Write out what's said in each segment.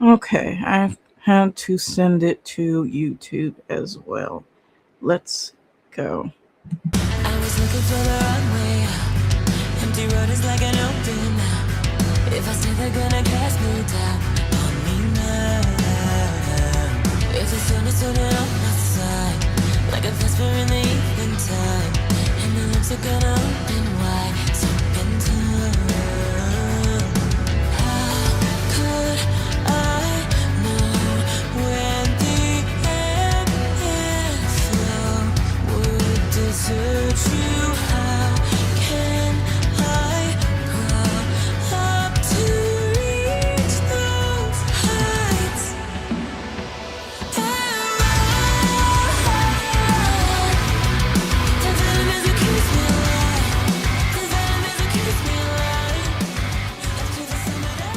Okay, I've had to send it to YouTube as well. Let's go. I was looking for the runway. Empty road is like an open. If I stay, they're gonna cast me down on me now. If the sun is turning on my side, like a vesper in the evening time, and the lips are gonna open wide, serpentine. How could I know when the airflow would desert you? How can I crawl up to reach those heights? The venom is what keeps me alive. The venom is what keeps me alive. Up to the summit at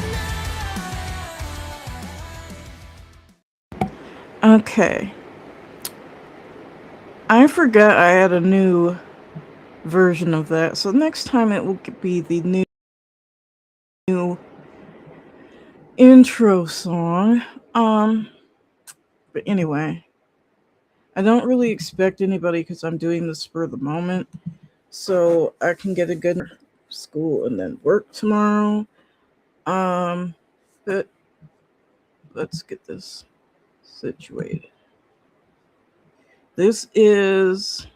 night. Okay. I forgot I had a new version of that, so next time it will be the new intro song. But anyway, I don't really expect anybody because I'm doing this for the moment, so I can get a good school and then work tomorrow. But let's get this situated. This is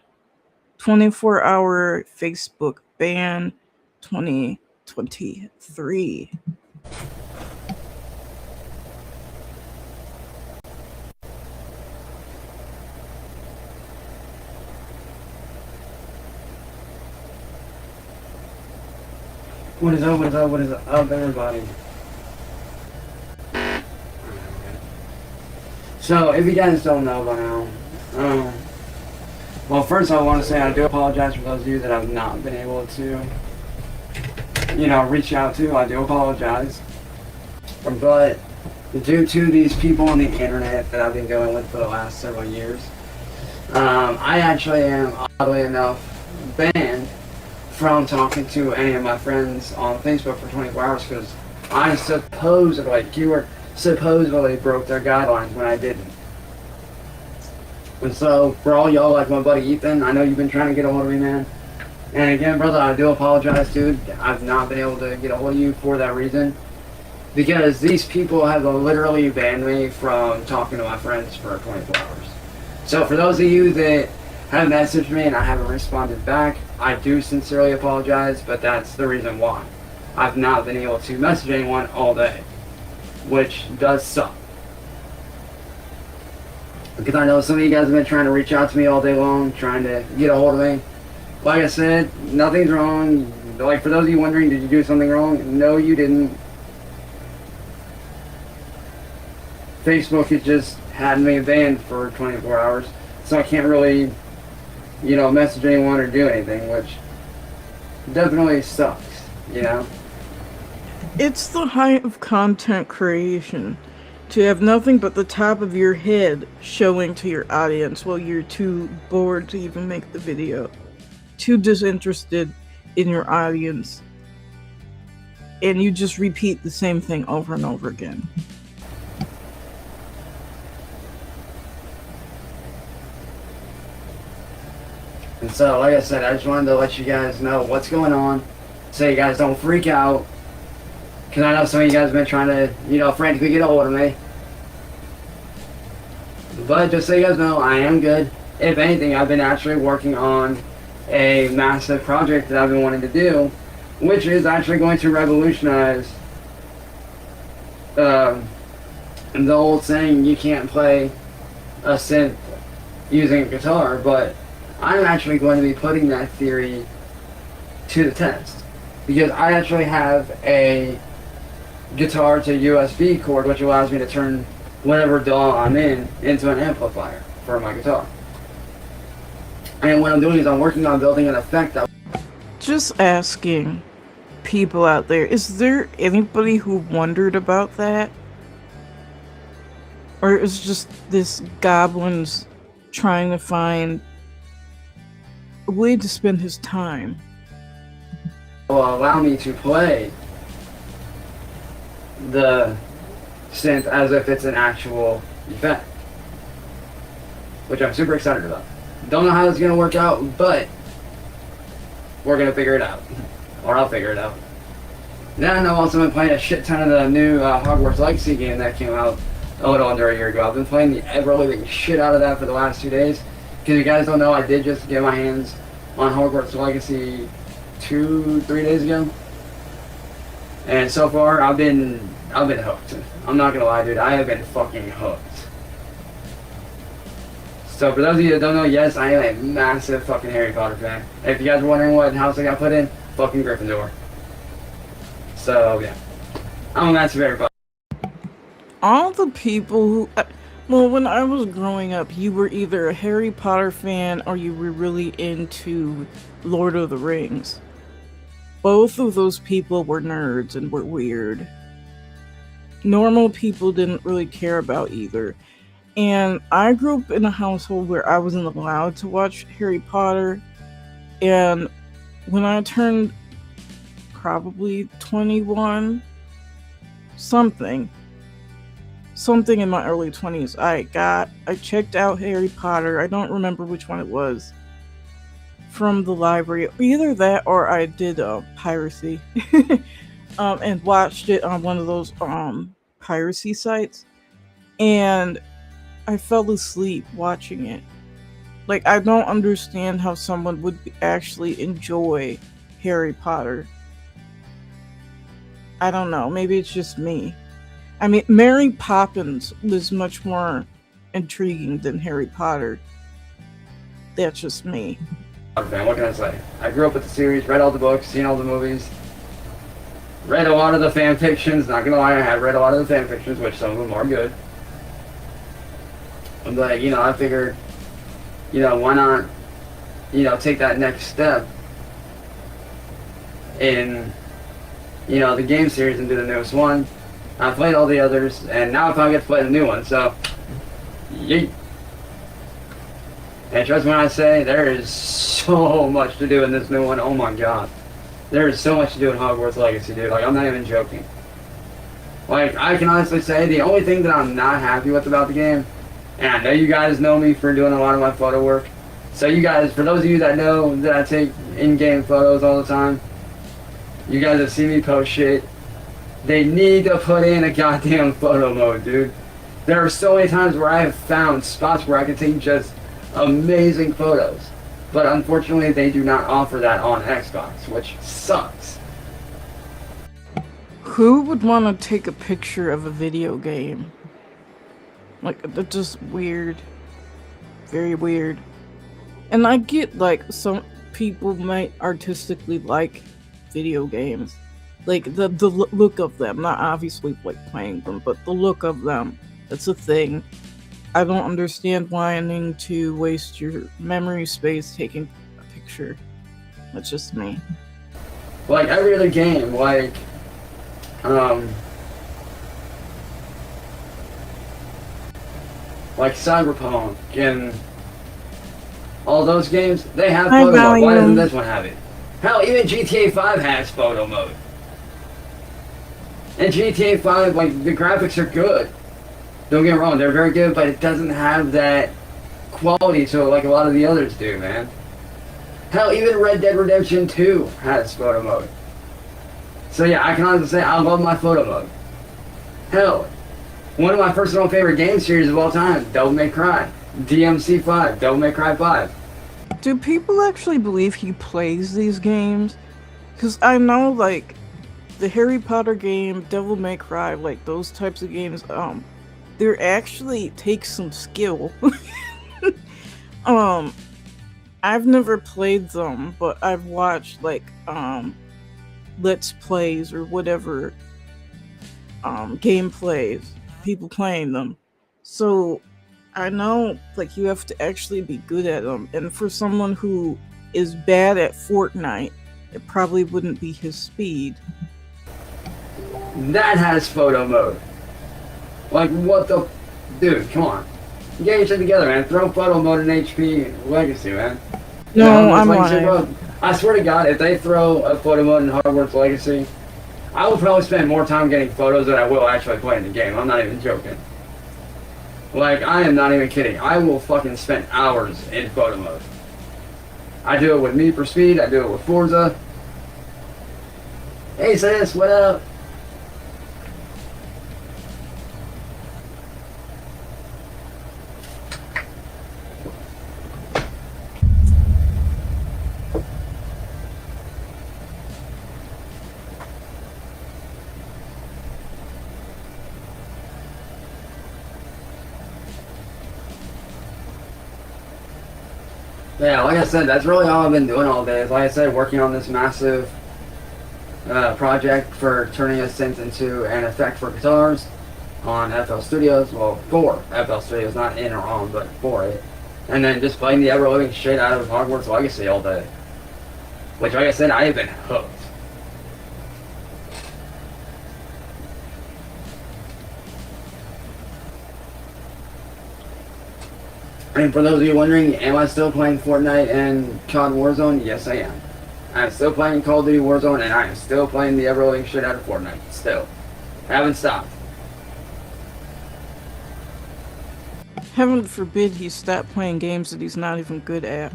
24-hour Facebook ban 2023. What is up, what is up, what is up, everybody? So, if you guys don't know by now, well, first I want to say I do apologize for those of you that I've not been able to, reach out to. I do apologize. But due to these people on the internet that I've been going with for the last several years, I actually am, oddly enough, banned from talking to any of my friends on Facebook for 24 hours because I supposedly broke their guidelines when I didn't. And so, for all y'all like my buddy Ethan, I know you've been trying to get a hold of me, man. And again, brother, I do apologize, dude. I've not been able to get a hold of you for that reason. Because these people have literally banned me from talking to my friends for 24 hours. So for those of you that have messaged me and I haven't responded back, I do sincerely apologize, but that's the reason why. I've not been able to message anyone all day, which does suck. Because I know some of you guys have been trying to reach out to me all day long, trying to get a hold of me. Like I said, nothing's wrong. Like, for those of you wondering, did you do something wrong? No, you didn't. Facebook has just had me banned for 24 hours, so I can't really, message anyone or do anything, which definitely sucks, It's the height of content creation to have nothing but the top of your head showing to your audience while you're too bored to even make the video, too disinterested in your audience, and you just repeat the same thing over and over again. And so, like I said, I just wanted to let you guys know what's going on, so you guys don't freak out. Because I know some of you guys have been trying to, frantically get a hold of me. But just so you guys know, I am good. If anything, I've been actually working on a massive project that I've been wanting to do, which is actually going to revolutionize the old saying, you can't play a synth using a guitar, but I'm actually going to be putting that theory to the test. Because I actually have a guitar to USB cord, which allows me to turn whatever DAW I'm in into an amplifier for my guitar. And what I'm doing is I'm working on building an effect that... Just asking people out there, is there anybody who wondered about that? Or is just this Goblins trying to find a way to spend his time? will allow me to play the synth as if it's an actual event, which I'm super excited about. Don't know how it's gonna work out, but we're gonna figure it out, or I'll figure it out. Then I've also been playing a shit ton of the new Hogwarts Legacy game that came out a little under a year ago. I've been playing the ever-living shit out of that for the last 2 days. Because you guys don't know, I did just get my hands on Hogwarts Legacy 2-3 days ago. And so far, I've been hooked. I'm not gonna lie, dude. I have been fucking hooked. So for those of you that don't know, yes, I am a massive fucking Harry Potter fan. If you guys are wondering what house I got put in, fucking Gryffindor. So yeah, I'm a massive Harry Potter. All the people who, well, when I was growing up, you were either a Harry Potter fan or you were really into Lord of the Rings. Both of those people were nerds and were weird. Normal people didn't really care about either. And I grew up in a household where I wasn't allowed to watch Harry Potter. And when I turned probably 21, something in my early 20s, I checked out Harry Potter. I don't remember which one it was, from the library. Either that or I did piracy and watched it on one of those piracy sites, and I fell asleep watching it. Like, I don't understand how someone would actually enjoy Harry Potter. I don't know, maybe it's just me. I mean, Mary Poppins was much more intriguing than Harry Potter. That's just me. Man, what can I say? I grew up with the series, read all the books, seen all the movies, read a lot of the fan fictions. Not gonna lie, I have read a lot of the fan fictions, which some of them are good. But, you know, I figured, you know, why not, you know, take that next step in, you know, the game series and do the newest one. I played all the others, and now I finally get to play the new one, so, yeet. And trust me when I say, there is so much to do in this new one, oh my god. There is so much to do in Hogwarts Legacy, dude, like, I'm not even joking. Like, I can honestly say, the only thing that I'm not happy with about the game, and I know you guys know me for doing a lot of my photo work, so you guys, for those of you that know that I take in-game photos all the time, you guys have seen me post shit. They need to put in a goddamn photo mode, dude. There are so many times where I have found spots where I can take just amazing photos. But unfortunately, they do not offer that on Xbox, which sucks. Who would want to take a picture of a video game? Like, that's just weird. Very weird. And I get, like, some people might artistically like video games. Like, the look of them. Not obviously, like, playing them, but the look of them. That's a thing. I don't understand wanting to waste your memory space taking a picture. That's just me. Like, every other game, like, Cyberpunk and all those games, they have photo mode. Why doesn't this one have it? Hell, even GTA 5 has photo mode. And GTA 5, like, the graphics are good. Don't get me wrong, they're very good, but it doesn't have that quality to it like a lot of the others do, man. Hell, even Red Dead Redemption 2 has photo mode. So yeah, I can honestly say I love my photo mode. Hell, one of my personal favorite game series of all time, Devil May Cry. DMC5, Devil May Cry 5. Do people actually believe he plays these games? Because I know, like, the Harry Potter game, Devil May Cry, like, those types of games, they actually take some skill. I've never played them, but I've watched, like, Let's Plays or whatever, gameplays, people playing them. So, I know, like, you have to actually be good at them, and for someone who is bad at Fortnite, it probably wouldn't be his speed. That has photo mode. Like, what the... Dude, come on. Get your shit together, man. Throw photo mode in HP Legacy, man. No, I'm lying. I swear to God, if they throw a photo mode in Hogwarts Legacy, I will probably spend more time getting photos than I will actually playing the game. I'm not even joking. Like, I am not even kidding. I will fucking spend hours in photo mode. I do it with Need for Speed. I do it with Forza. Hey sis, what up? Yeah, like I said, that's really all I've been doing all day. Is like I said, working on this massive project for turning a synth into an effect for guitars on FL Studios. Well, for FL Studios, not in or on, but for it. And then just playing the ever-living shit out of Hogwarts Legacy all day. Which, like I said, I have been hooked. And for those of you wondering, am I still playing Fortnite and COD Warzone? Yes, I am. I'm still playing Call of Duty Warzone, and I am still playing the ever-living shit out of Fortnite. Still. I haven't stopped. Heaven forbid he stop playing games that he's not even good at.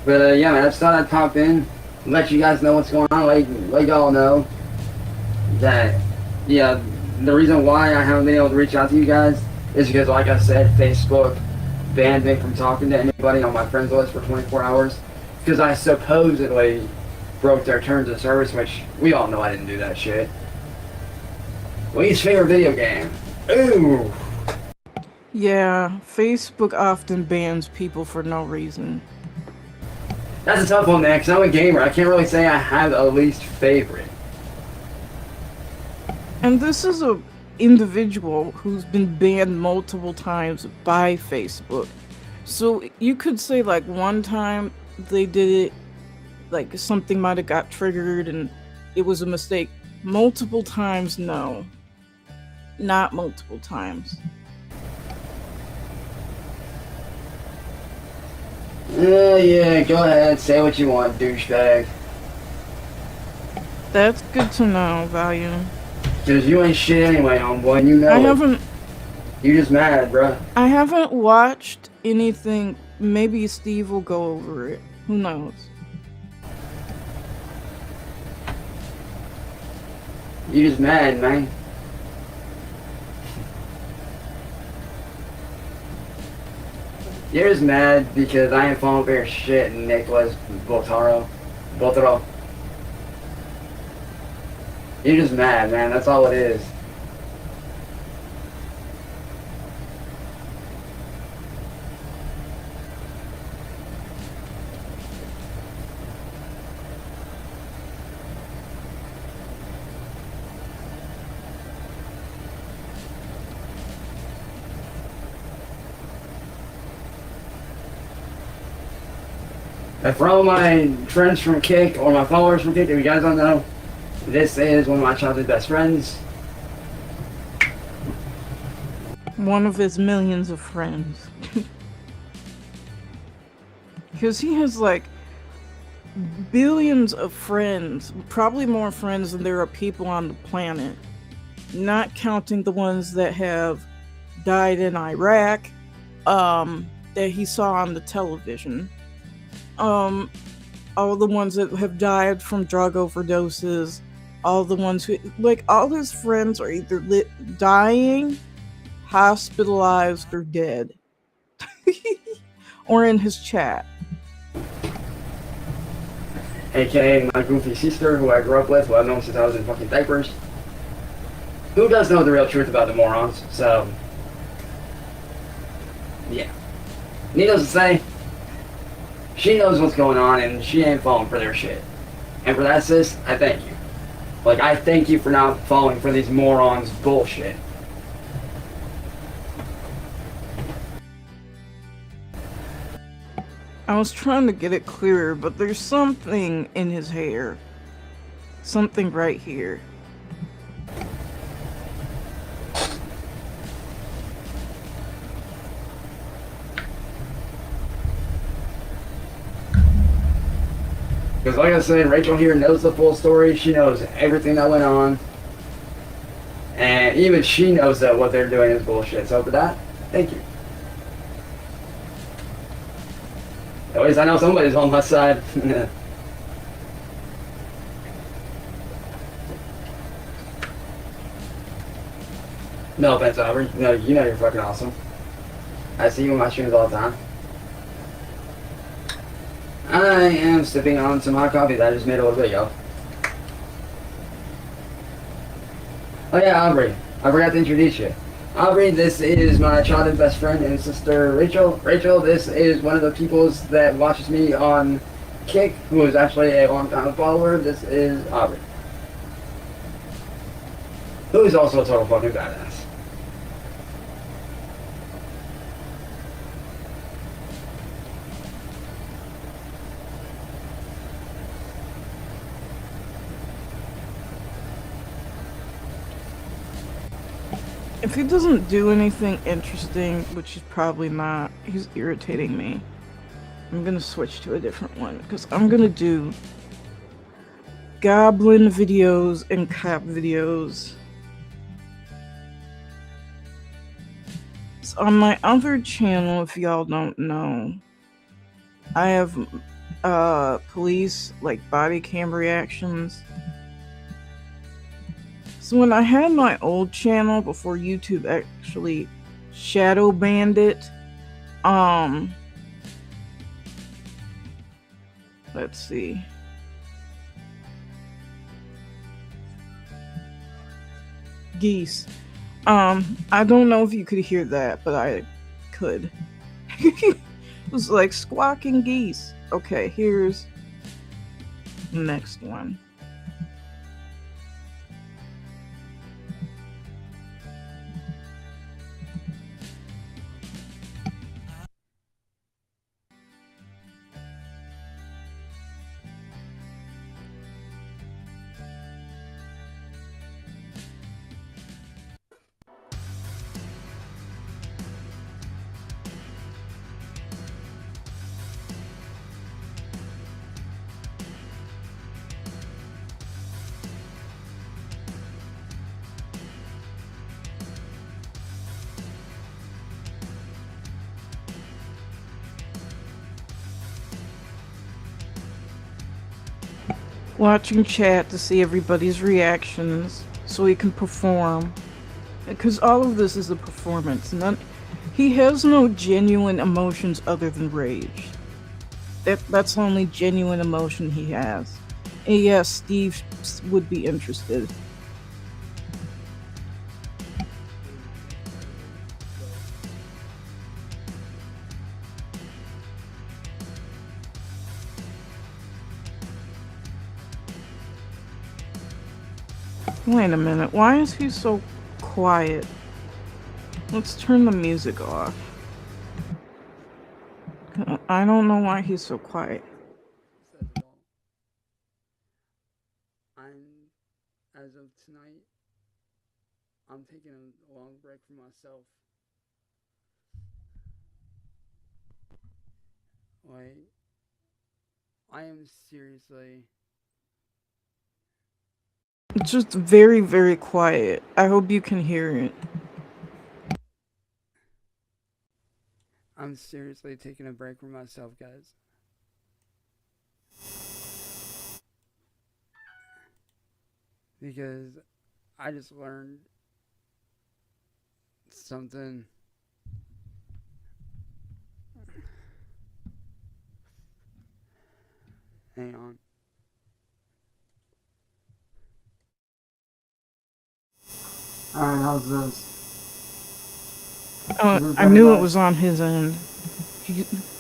But yeah, man, I just thought I'd pop in, let you guys know what's going on, let y'all know that, yeah, the reason why I haven't been able to reach out to you guys is because, like I said, Facebook banned me from talking to anybody on my friends list for 24 hours because I supposedly broke their terms of service, which we all know I didn't do that shit. Least favorite video game. Ooh. Yeah, Facebook often bans people for no reason. That's a tough one, man, because I'm a gamer. I can't really say I have a least favorite. And this is a individual who's been banned multiple times by Facebook. So you could say like one time they did it, like something might have got triggered and it was a mistake. Multiple times, no. Not multiple times. Yeah, go ahead, say what you want, douchebag. That's good to know, Valium. Cause you ain't shit anyway, homeboy, and you know I it. haven't You just mad, bruh. I haven't watched anything. Maybe Steve will go over it. Who knows? You just mad, man. You're just mad because I ain't falling for your shit, Nicholas Botaro. You're just mad, man. That's all it is. And for all my friends from Kick, or my followers from Kick, if you guys don't know, this is one of my childhood best friends. One of his millions of friends. Because he has like billions of friends, probably more friends than there are people on the planet. Not counting the ones that have died in Iraq, that he saw on the television. All the ones that have died from drug overdoses, all the ones who, like, all his friends are either dying, hospitalized, or dead. Or in his chat. AKA my goofy sister, who I grew up with, who I've known since I was in fucking diapers. Who does know the real truth about the morons, so... yeah. Needless to say, she knows what's going on, and she ain't falling for their shit. And for that, sis, I thank you. Like, I thank you for not falling for these morons' bullshit. I was trying to get it clearer, but there's something in his hair. Something right here. Because like I said, Rachel here knows the full story. She knows everything that went on. And even she knows that what they're doing is bullshit. So for that, thank you. At least I know somebody's on my side. No offense, Aubrey. No, you know you're fucking awesome. I see you in my streams all the time. I am sipping on some hot coffee that I just made a little bit, yo. Oh yeah, Aubrey. I forgot to introduce you. Aubrey, this is my childhood best friend and sister, Rachel. Rachel, this is one of the peoples that watches me on Kick, who is actually a long-time follower. This is Aubrey. Who is also a total fucking badass. If he doesn't do anything interesting, which he's probably not, he's irritating me. I'm gonna switch to a different one, because I'm gonna do Goblin videos and cop videos. So on my other channel, if y'all don't know, I have police, like, body cam reactions. So when I had my old channel before YouTube actually shadow banned it, let's see. Geese. I don't know if you could hear that, but I could. It was like squawking geese. Okay, here's the next one. Watching chat to see everybody's reactions so he can perform. Because all of this is a performance. He has no genuine emotions other than rage. That's the only genuine emotion he has. And yes, Steve would be interested. Wait a minute, why is he so quiet? Let's turn the music off. I don't know why he's so quiet. As of tonight, I'm taking a long break for myself. Like, I am seriously... It's just very, very quiet. I hope you can hear it. I'm seriously taking a break for myself, guys. Because I just learned something. Hang on. Alright, how's this? I knew it was on his end.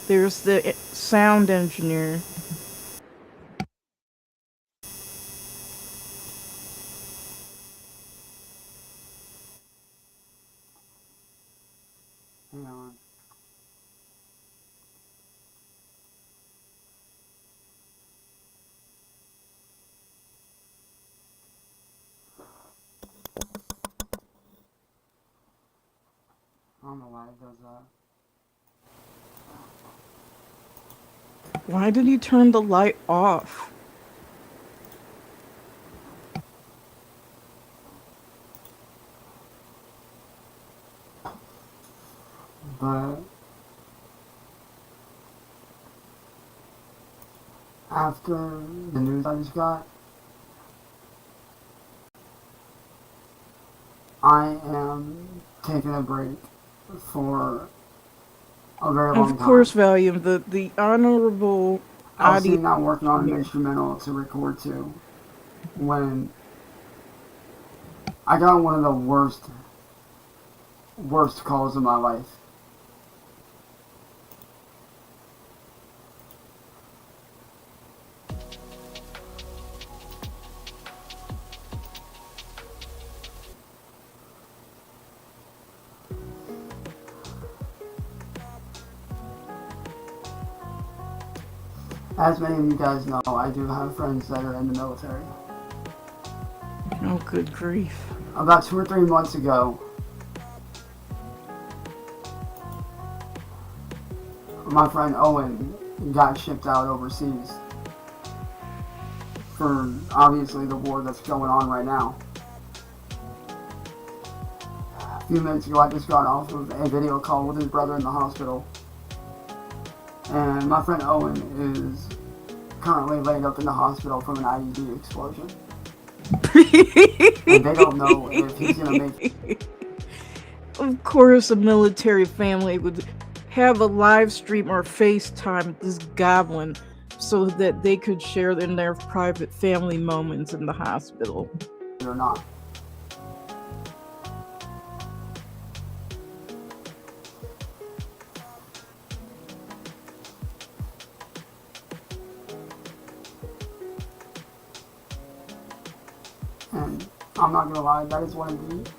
There's the sound engineer. Hang on. I don't know why it does that. Why did he turn the light off? But after the news I just got, I am taking a break for a very long time. Of course, Valium, the honorable I was audio. sitting down working on an instrumental to record to when I got one of the worst calls of my life. As many of you guys know, I do have friends that are in the military. Oh, good grief. About 2 or 3 months ago, my friend Owen got shipped out overseas for obviously the war that's going on right now. A few minutes ago, I just got off of a video call with his brother in the hospital. And my friend Owen is currently laid up in the hospital from an IED explosion. And they don't know if he's gonna make it. Of course, a military family would have a live stream or FaceTime with this goblin so that they could share in their private family moments in the hospital. Or not. And I'm not gonna lie, that is one of the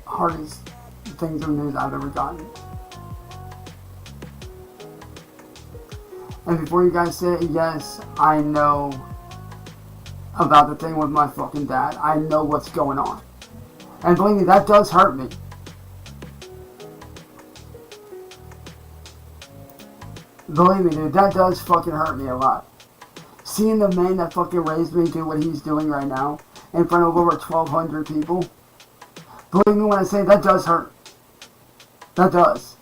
hardest things of news I've ever gotten. And before you guys say, yes, I know about the thing with my fucking dad. I know what's going on. And believe me, that does hurt me. Believe me, dude, that does fucking hurt me a lot. Seeing the man that fucking raised me do what he's doing right now in front of over 1,200 people. Believe me when I say that does hurt. That does.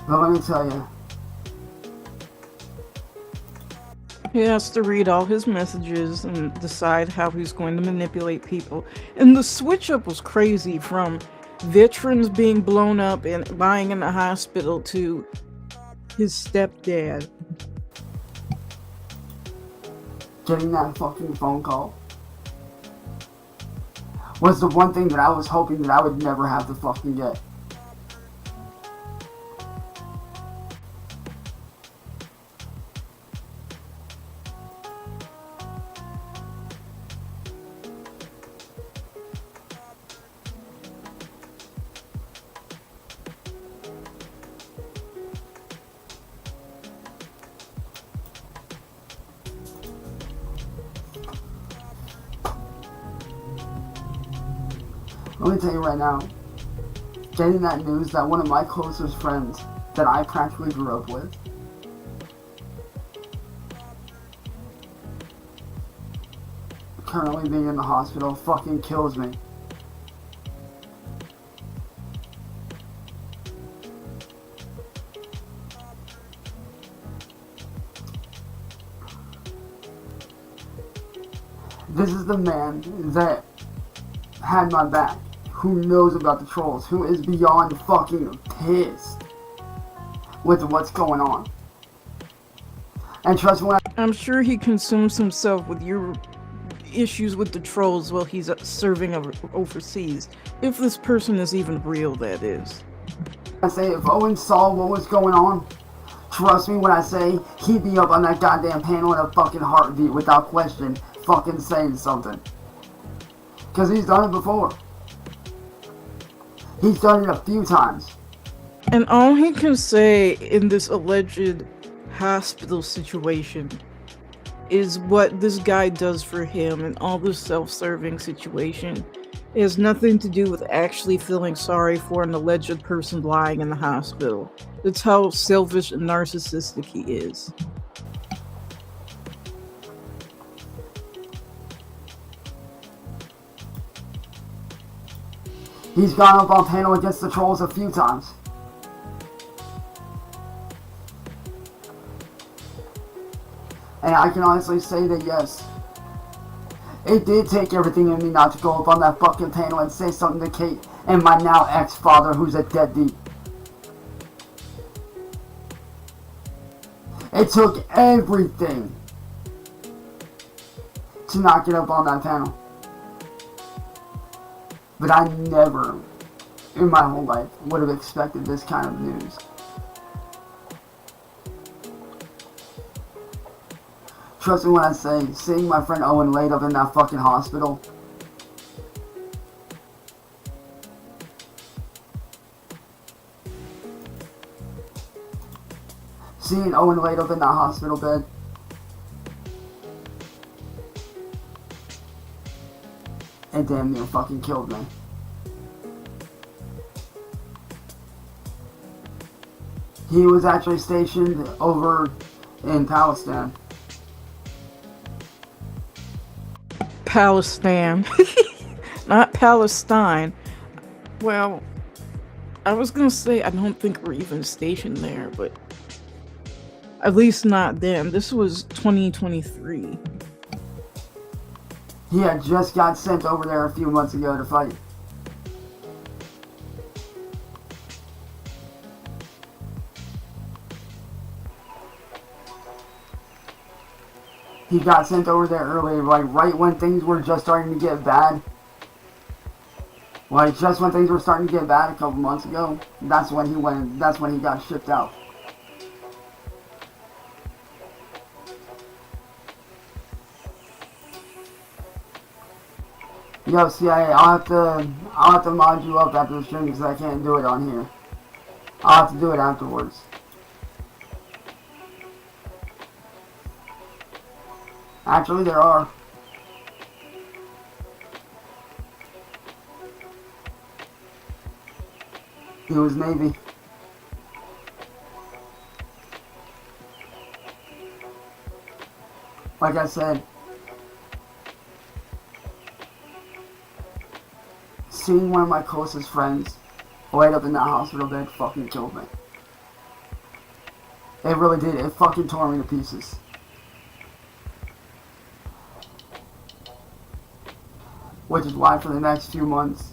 But let me tell you, He has to read all his messages and decide how he's going to manipulate people. And the switch up was crazy, from veterans being blown up and lying in the hospital to his stepdad. getting that fucking phone call was the one thing that I was hoping that I would never have to fucking get. Let me tell you right now, getting that news that one of my closest friends that I practically grew up with currently being in the hospital fucking kills me. This is the man that had my back, who knows about the trolls, who is beyond fucking pissed with what's going on. And trust me when I'm sure he consumes himself with your issues with the trolls while he's serving overseas. If this person is even real, that is. I say if Owen saw what was going on, trust me when I say he'd be up on that goddamn panel in a fucking heartbeat without question, fucking saying something. Because he's done it before. He's done it a few times. And all he can say in this alleged hospital situation is what this guy does for him, and all this self-serving situation. It has nothing to do with actually feeling sorry for an alleged person lying in the hospital. That's how selfish and narcissistic he is. He's gone up on panel against the trolls a few times. And I can honestly say that yes, it did take everything in me not to go up on that fucking panel and say something to Kate and my now ex-father who's a deadbeat. It took everything to not get up on that panel. But I never, in my whole life, would have expected this kind of news. Trust me when I say, seeing my friend Owen laid up in that fucking hospital. Seeing Owen laid up in that hospital bed. It damn near fucking killed me. He was actually stationed over in Palestine. Palestine. Not Palestine. Well, I was gonna say I don't think we're even stationed there, but at least not then. This was 2023. He had just got sent over there a few months ago to fight. He got sent over there early, like right when things were just starting to get bad. Like just when things were starting to get bad a couple months ago, that's when he got shipped out. Yo, CIA, I'll have to mod you up after the stream because I can't do it on here. I'll have to do it afterwards. Actually, there are. It was Navy. Like I said, seeing one of my closest friends laid up in that hospital bed fucking killed me. It really did. It fucking tore me to pieces. Which is why for the next few months,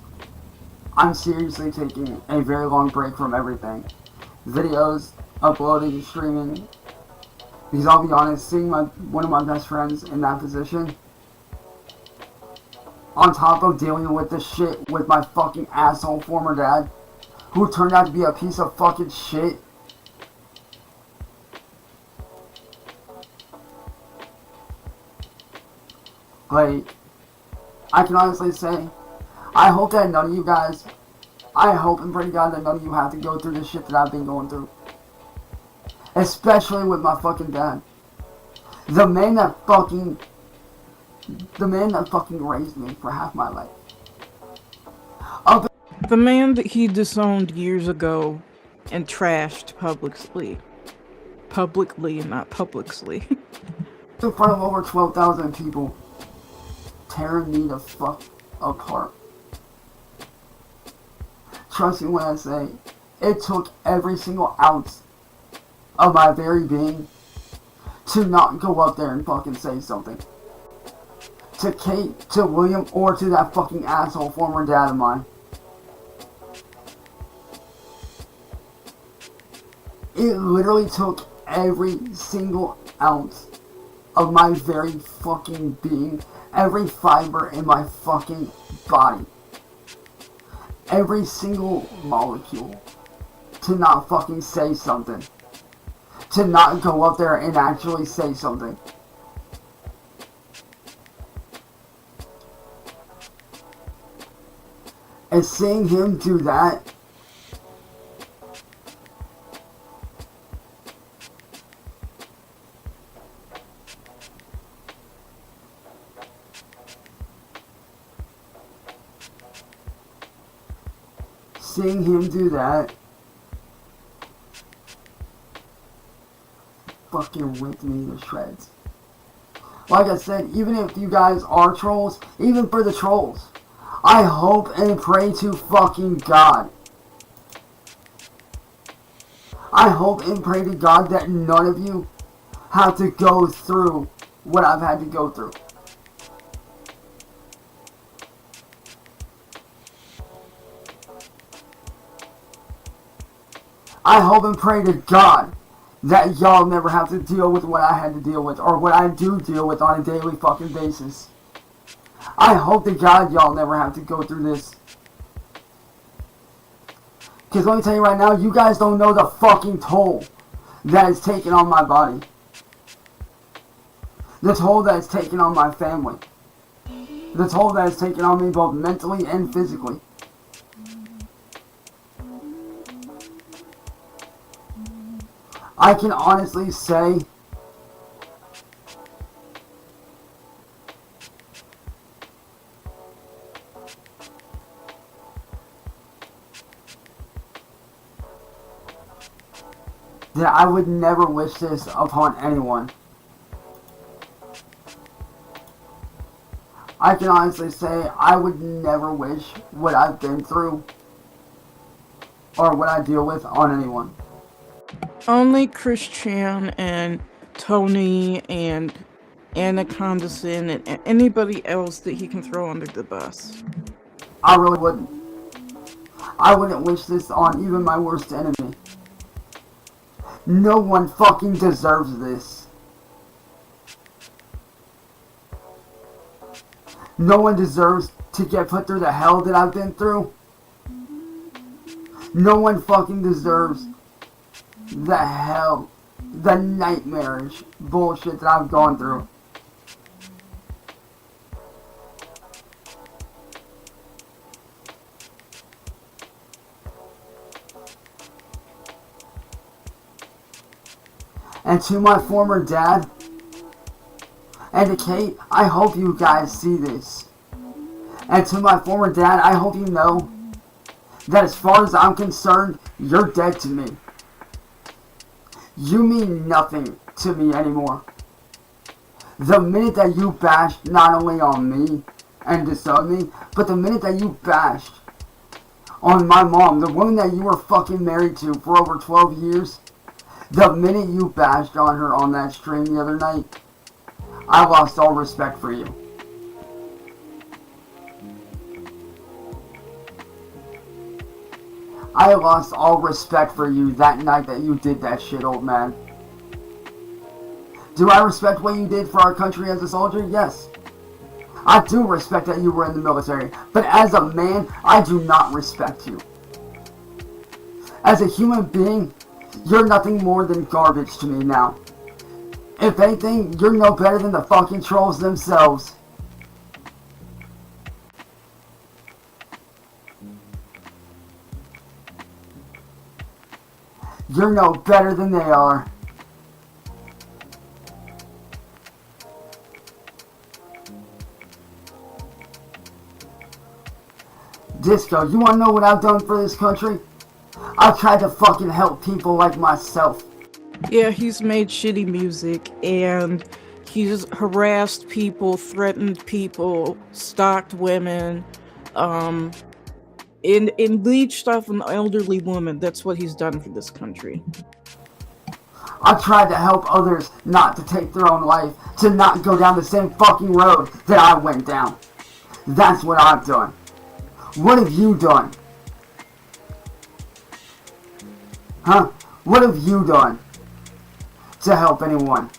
I'm seriously taking a very long break from everything. Videos, uploading, streaming. Because I'll be honest, seeing one of my best friends in that position, on top of dealing with this shit with my fucking asshole former dad, who turned out to be a piece of fucking shit. Like, I can honestly say, I hope that none of you guys, I hope and pray to God that none of you have to go through the shit that I've been going through. Especially with my fucking dad. The man that fucking raised me for half my life. The man that he disowned years ago and trashed publicly. Publicly, not publicly. In front of over 12,000 people. Tearing me the fuck apart. Trust me when I say, it took every single ounce of my very being to not go up there and fucking say something. To Kate, to William, or to that fucking asshole former dad of mine. It literally took every single ounce of my very fucking being, every fiber in my fucking body, every single molecule, to not fucking say something. To not go up there and actually say something. And seeing him do that, fucking ripped me to shreds. Like I said, even if you guys are trolls, even for the trolls, I hope and pray to fucking God. I hope and pray to God that none of you have to go through what I've had to go through. I hope and pray to God that y'all never have to deal with what I had to deal with, or what I do deal with on a daily fucking basis. I hope to God y'all never have to go through this. Because let me tell you right now, you guys don't know the fucking toll that it's taken on my body. The toll that it's taken on my family. The toll that it's taken on me both mentally and physically. I can honestly say that I would never wish this upon anyone. I can honestly say I would never wish what I've been through or what I deal with on anyone. Only Christian and Tony and Anaconda Sin and anybody else that he can throw under the bus. I really wouldn't. I wouldn't wish this on even my worst enemy. No one fucking deserves this. No one deserves to get put through the hell that I've been through. No one fucking deserves the hell, the nightmarish bullshit that I've gone through. And to my former dad, and to Kate, I hope you guys see this. And to my former dad, I hope you know that as far as I'm concerned, you're dead to me. You mean nothing to me anymore. The minute that you bashed not only on me and disowned me, but the minute that you bashed on my mom, the woman that you were fucking married to for over 12 years, the minute you bashed on her on that stream the other night, I lost all respect for you. I lost all respect for you that night that you did that shit, old man. Do I respect what you did for our country as a soldier? Yes. I do respect that you were in the military, but as a man, I do not respect you. As a human being, you're nothing more than garbage to me now. If anything, you're no better than the fucking trolls themselves. You're no better than they are. Disco, you wanna know what I've done for this country? I've tried to fucking help people like myself. Yeah, he's made shitty music and he's harassed people, threatened people, stalked women, and leached off an elderly woman. That's what he's done for this country. I've tried to help others not to take their own life, to not go down the same fucking road that I went down. That's what I've done. What have you done? Huh? What have you done to help anyone?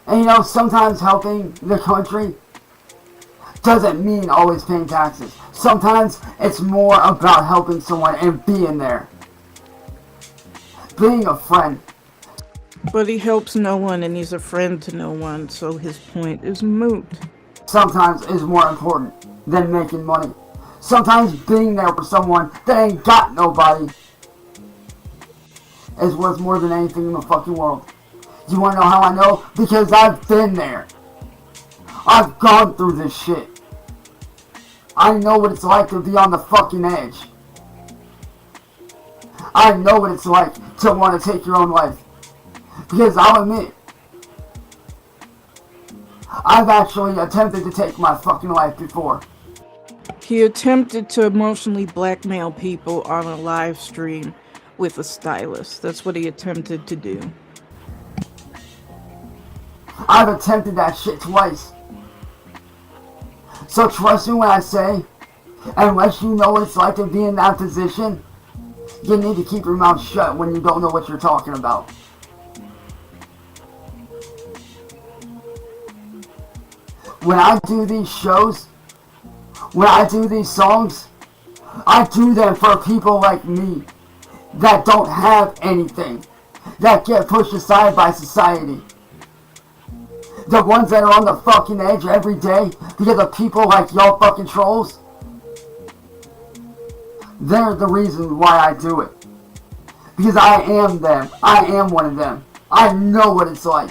And you know, sometimes helping the country doesn't mean always paying taxes. Sometimes it's more about helping someone and being there. Being a friend. But he helps no one and he's a friend to no one, so his point is moot. Sometimes is more important than making money. Sometimes being there for someone that ain't got nobody is worth more than anything in the fucking world. You wanna know how I know? Because I've been there. I've gone through this shit. I know what it's like to be on the fucking edge. I know what it's like to want to take your own life. Because I'll admit, I've actually attempted to take my fucking life before. He attempted to emotionally blackmail people on a live stream with a stylus. That's what he attempted to do. I've attempted that shit twice. So trust me when I say, unless you know what it's like to be in that position, you need to keep your mouth shut when you don't know what you're talking about. When I do these shows, when I do these songs, I do them for people like me that don't have anything, that get pushed aside by society. The ones that are on the fucking edge every day because of people like y'all fucking trolls. They're the reason why I do it. Because I am them. I am one of them. I know what it's like.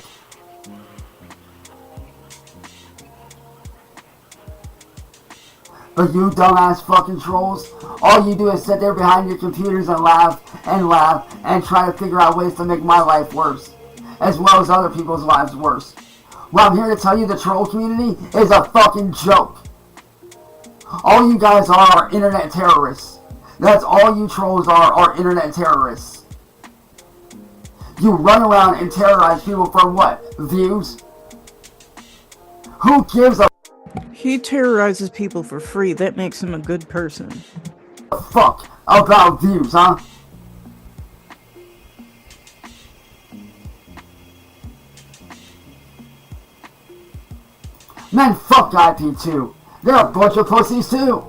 But you dumbass fucking trolls, all you do is sit there behind your computers and laugh and try to figure out ways to make my life worse, as well as other people's lives worse. Well, I'm here to tell you the troll community is a fucking joke. All you guys are internet terrorists. That's all you trolls are internet terrorists. You run around and terrorize people for what? Views? Who gives a He terrorizes people for free. That makes him a good person. fuck about views, huh? Man, fuck IP2. They're a bunch of pussies too.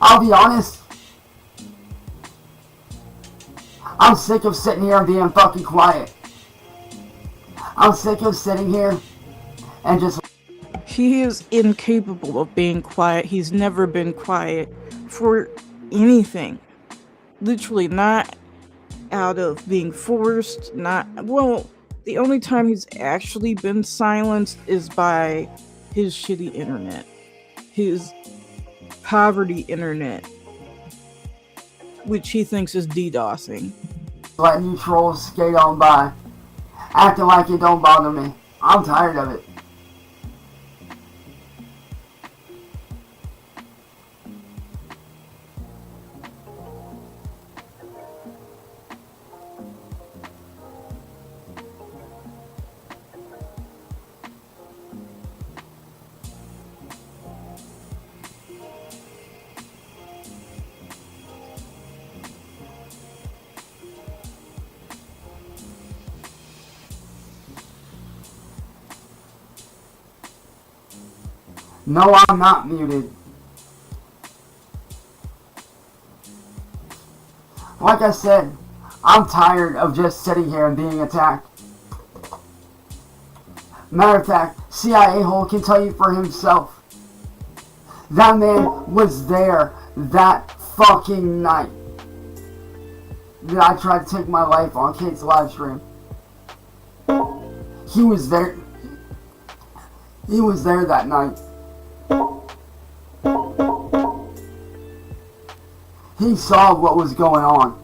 I'll be honest. I'm sick of sitting here and being fucking quiet. I'm sick of sitting here and just... He is incapable of being quiet. He's never been quiet for anything. Literally not out of being forced, well, the only time he's actually been silenced is by his shitty internet. His poverty internet, which he thinks is DDoSing. letting you trolls skate on by, acting like it don't bother me. I'm tired of it. No, I'm not muted. Like I said, I'm tired of just sitting here and being attacked. Matter of fact, CIA hole can tell you for himself. That man was there that fucking night that I tried to take my life on Kate's live stream. He was there. He was there that night. He saw what was going on.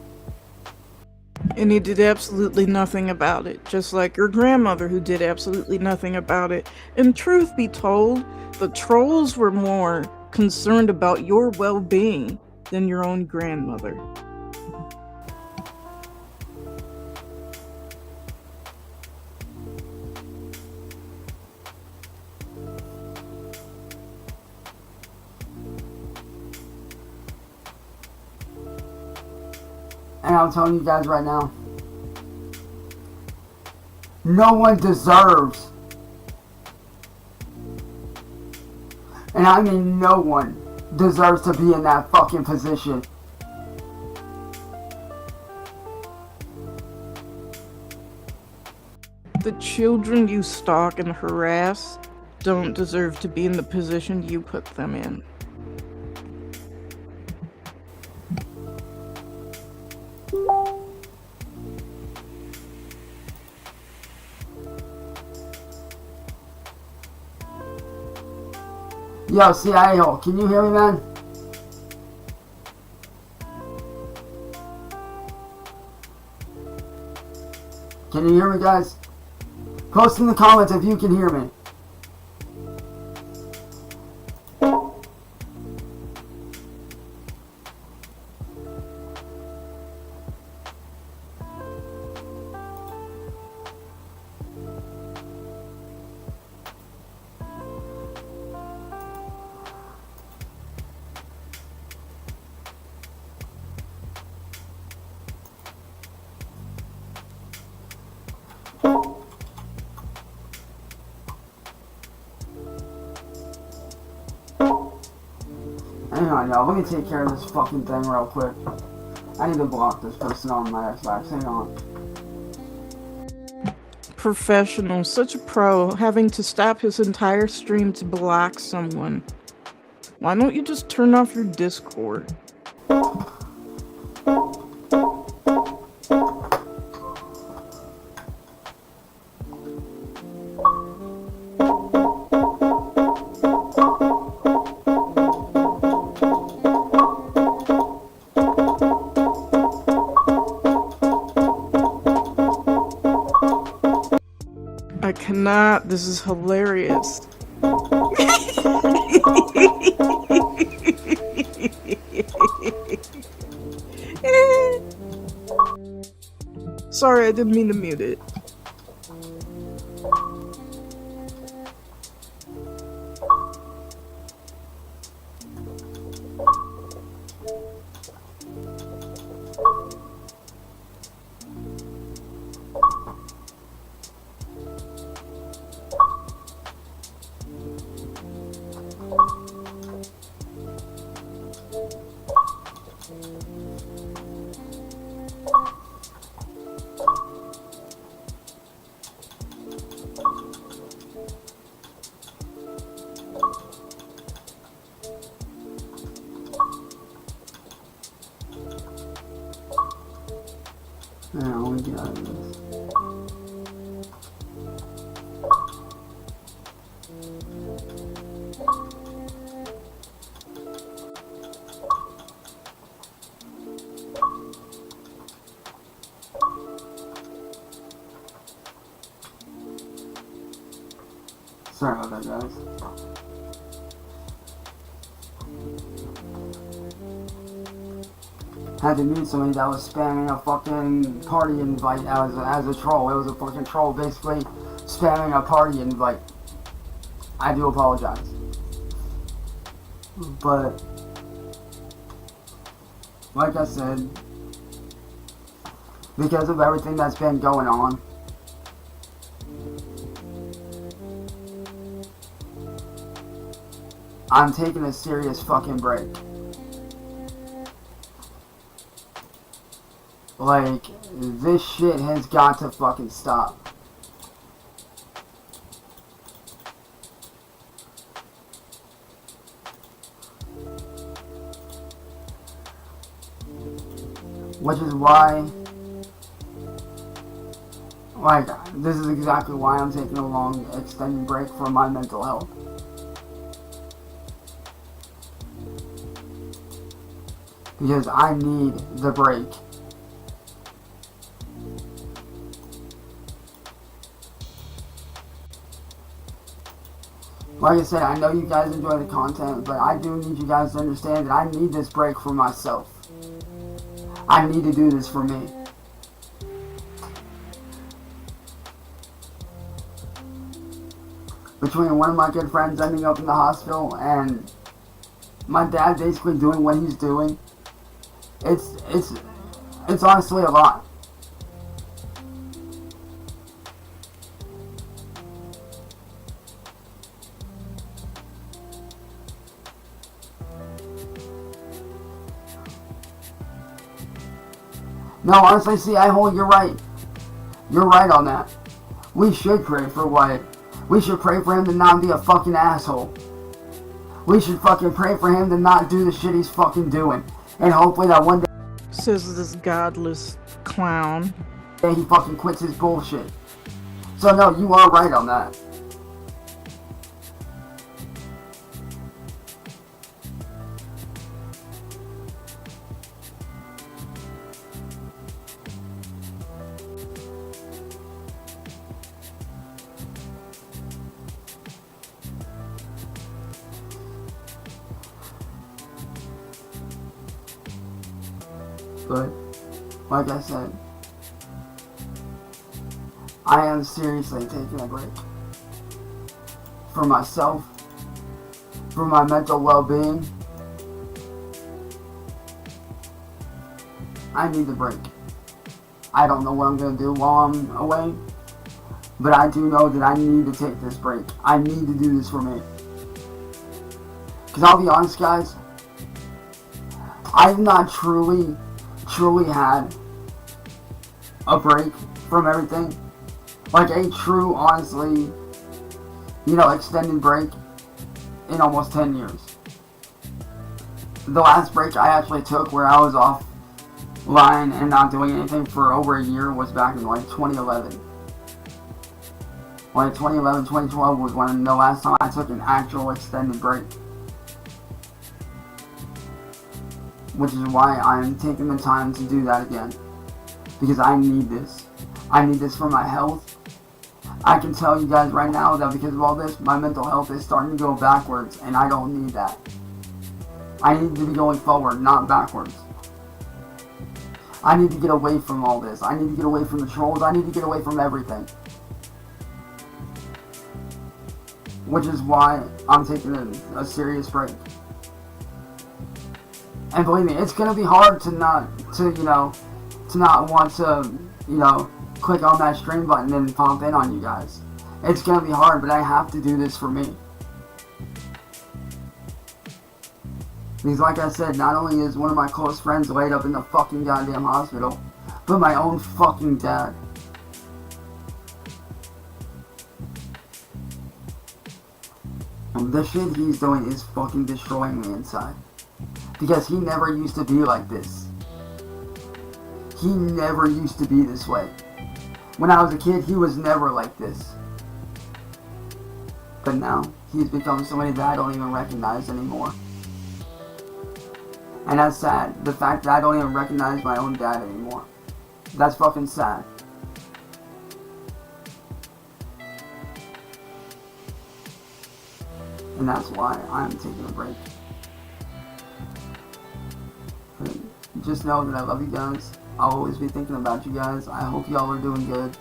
And he did absolutely nothing about it, just like your grandmother who did absolutely nothing about it. And truth be told, the trolls were more concerned about your well-being than your own grandmother. And I'm telling you guys right now, no one deserves, and I mean no one deserves to be in that fucking position. The children you stalk and harass don't deserve to be in the position you put them in. Yo, CIA hole, can you hear me, man? Can you hear me, guys? Post in the comments if you can hear me. Hang on, y'all. Let me take care of this fucking thing real quick. I need to block this person on my Xbox. Hang on. Professional, such a pro, having to stop his entire stream to block someone. Why don't you just turn off your Discord? I cannot. This is hilarious. Sorry, I didn't mean to mute it. Now, let me get out of this. Sorry about that, guys. Had to mute somebody that was spamming a fucking party invite as a troll. It was a fucking troll basically spamming a party invite. I do apologize. But, like I said, because of everything that's been going on, I'm taking a serious fucking break. Like, this shit has got to fucking stop. Which is why, like, this is exactly why I'm taking a long extended break for my mental health. Because I need the break. Like I said, I know you guys enjoy the content, but I do need you guys to understand that I need this break for myself. I need to do this for me. Between one of my good friends ending up in the hospital and my dad basically doing what he's doing, it's honestly a lot. No, honestly, see, you're right. You're right on that. We should pray for Wyatt. We should pray for him to not be a fucking asshole. We should fucking pray for him to not do the shit he's fucking doing. And hopefully that one day Says this godless clown. he fucking quits his bullshit. So no, you are right on that. But, like I said, I am seriously taking a break. For myself, for my mental well-being, I need a break. I don't know what I'm going to do while I'm away, but I do know that I need to take this break. I need to do this for me. Because I'll be honest, guys, I've not truly had a break from everything. Like a true, honestly, extended break in almost 10 years. The last break I actually took where I was offline and not doing anything for over a year was back in like 2011. Like 2011, 2012 was when the last time I took an actual extended break. Which is why I'm taking the time to do that again. Because I need this. I need this for my health. I can tell you guys right now that because of all this, my mental health is starting to go backwards, and I don't need that. I need to be going forward, not backwards. I need to get away from all this. I need to get away from the trolls. I need to get away from everything. Which is why I'm taking a serious break. And believe me, it's gonna be hard to not want to, click on that stream button and pop in on you guys. It's gonna be hard, but I have to do this for me. Because like I said, not only is one of my close friends laid up in the fucking goddamn hospital, but my own fucking dad. The shit he's doing is fucking destroying me inside. Because he never used to be like this. He never used to be this way. When I was a kid, he was never like this. But now, he's become somebody that I don't even recognize anymore. And that's sad. The fact that I don't even recognize my own dad anymore. That's fucking sad. And that's why I'm taking a break. But just know that I love you guys. I'll always be thinking about you guys. I hope y'all are doing good.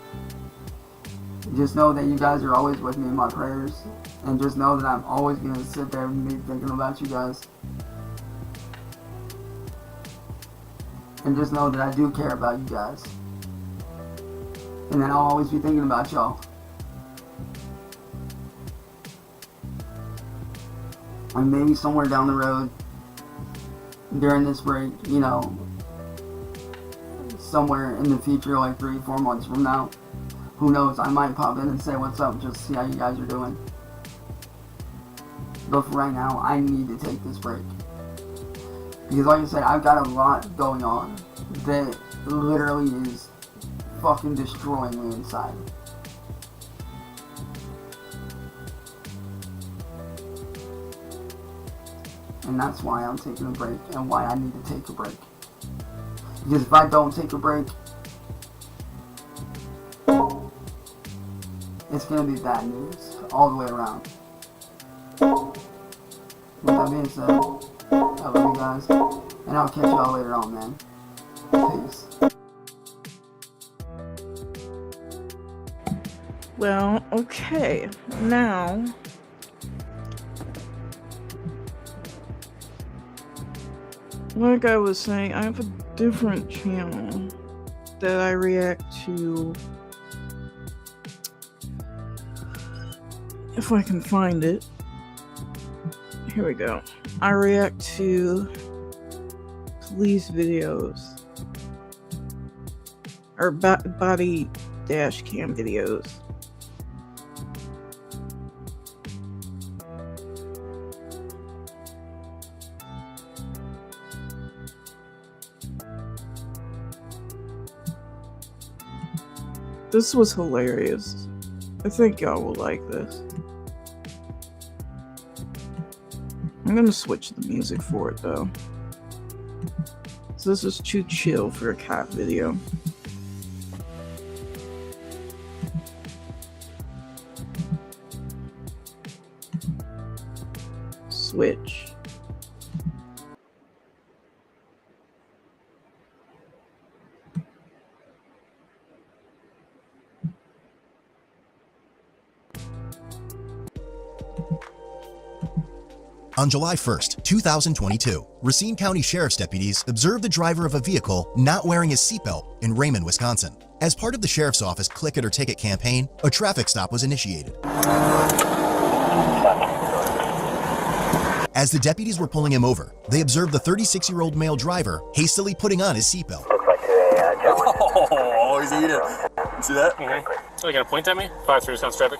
Just know that you guys are always with me in my prayers. And just know that I'm always going to sit there and be thinking about you guys. And just know that I do care about you guys. And then I'll always be thinking about y'all. And maybe somewhere down the road, during this break, somewhere in the future, like 3-4 months from now, who knows, I might pop in and say what's up, just to see how you guys are doing. But for right now, I need to take this break. Because like I said, I've got a lot going on that literally is fucking destroying me inside. And that's why I'm taking a break and why I need to take a break. Because if I don't take a break, it's going to be bad news all the way around. With that being said, I love you guys, and I'll catch y'all later on, man. Peace. Well, okay. Now, like I was saying, I have a different channel that I react to. If I can find it. Here we go. I react to police videos. Or body dash cam videos. This was hilarious. I think y'all will like this. I'm gonna switch the music for it though. So this is too chill for a cat video. Switch. On July 1st, 2022, Racine County Sheriff's deputies observed the driver of a vehicle not wearing his seatbelt in Raymond, Wisconsin. As part of the Sheriff's Office Click It or Ticket campaign, a traffic stop was initiated. As the deputies were pulling him over, they observed the 36-year-old male driver hastily putting on his seatbelt. Oh, he's eating. See that? So you got a point at me? 5-3 Wisconsin traffic.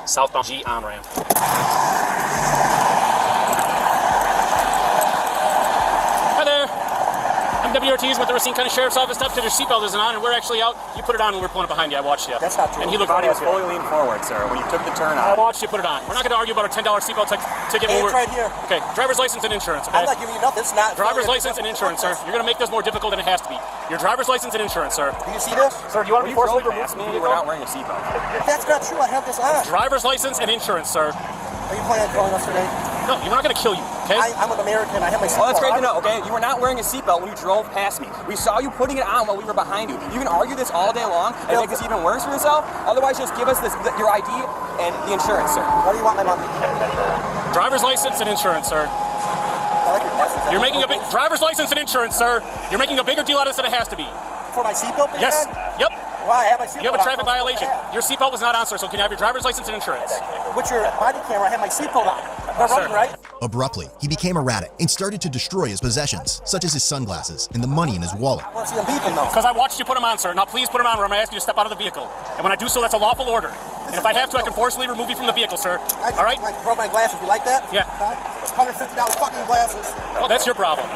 Southbound G on ramp. Hi there. I'm WRTs with the Racine County Sheriff's Office. Stop because your seatbelt isn't on, and we're actually out. You put it on when we were pulling up behind you. I watched you. That's not true. And he looked body right was here. fully leaned forward, sir, when you took the turn I on. watched you put it on. We're not going to argue about our $10 seatbelt ticket. Hey, when it's right here. Okay, driver's license and insurance. Okay? I'm not giving you nothing. It's not. Driver's license and insurance, sir. You're going to make this more difficult than it has to be. Your driver's license and insurance, sir. Do you see this? Sir, do you want to be forcibly removed from the You vehicle? were not wearing a seatbelt. That's not true. I have this on. Driver's license and insurance, sir. Are you planning on killing us today? No, we're not going to kill you, okay? I'm an American. I have my seatbelt. Oh, that's great to know, okay? You were not wearing a seatbelt when you drove past me. We saw you putting it on while we were behind you. You can argue this all day long and make this even worse for yourself. Otherwise, just give us your ID and the insurance, sir. What do you want my money? Driver's license and insurance, sir. You're making a big driver's license and insurance, sir. You're making a bigger deal out of this than it has to be. For my seatbelt? Yes. Yep. Why? I have my seatbelt. You have a traffic violation. Your seatbelt was not on, sir, so can you have your driver's license and insurance? With your body camera, I have my seatbelt on. They're running, right? Abruptly, he became erratic and started to destroy his possessions, such as his sunglasses and the money in his wallet. I want to see them beeping, though. Because I watched you put them on, sir. Now please put them on or I'm going to ask you to step out of the vehicle. And when I do so, that's a lawful order. And if I have to, I can forcibly remove you from the vehicle, sir. All right? I broke my glasses. You like that? Yeah. $150 fucking glasses. Oh, that's your problem.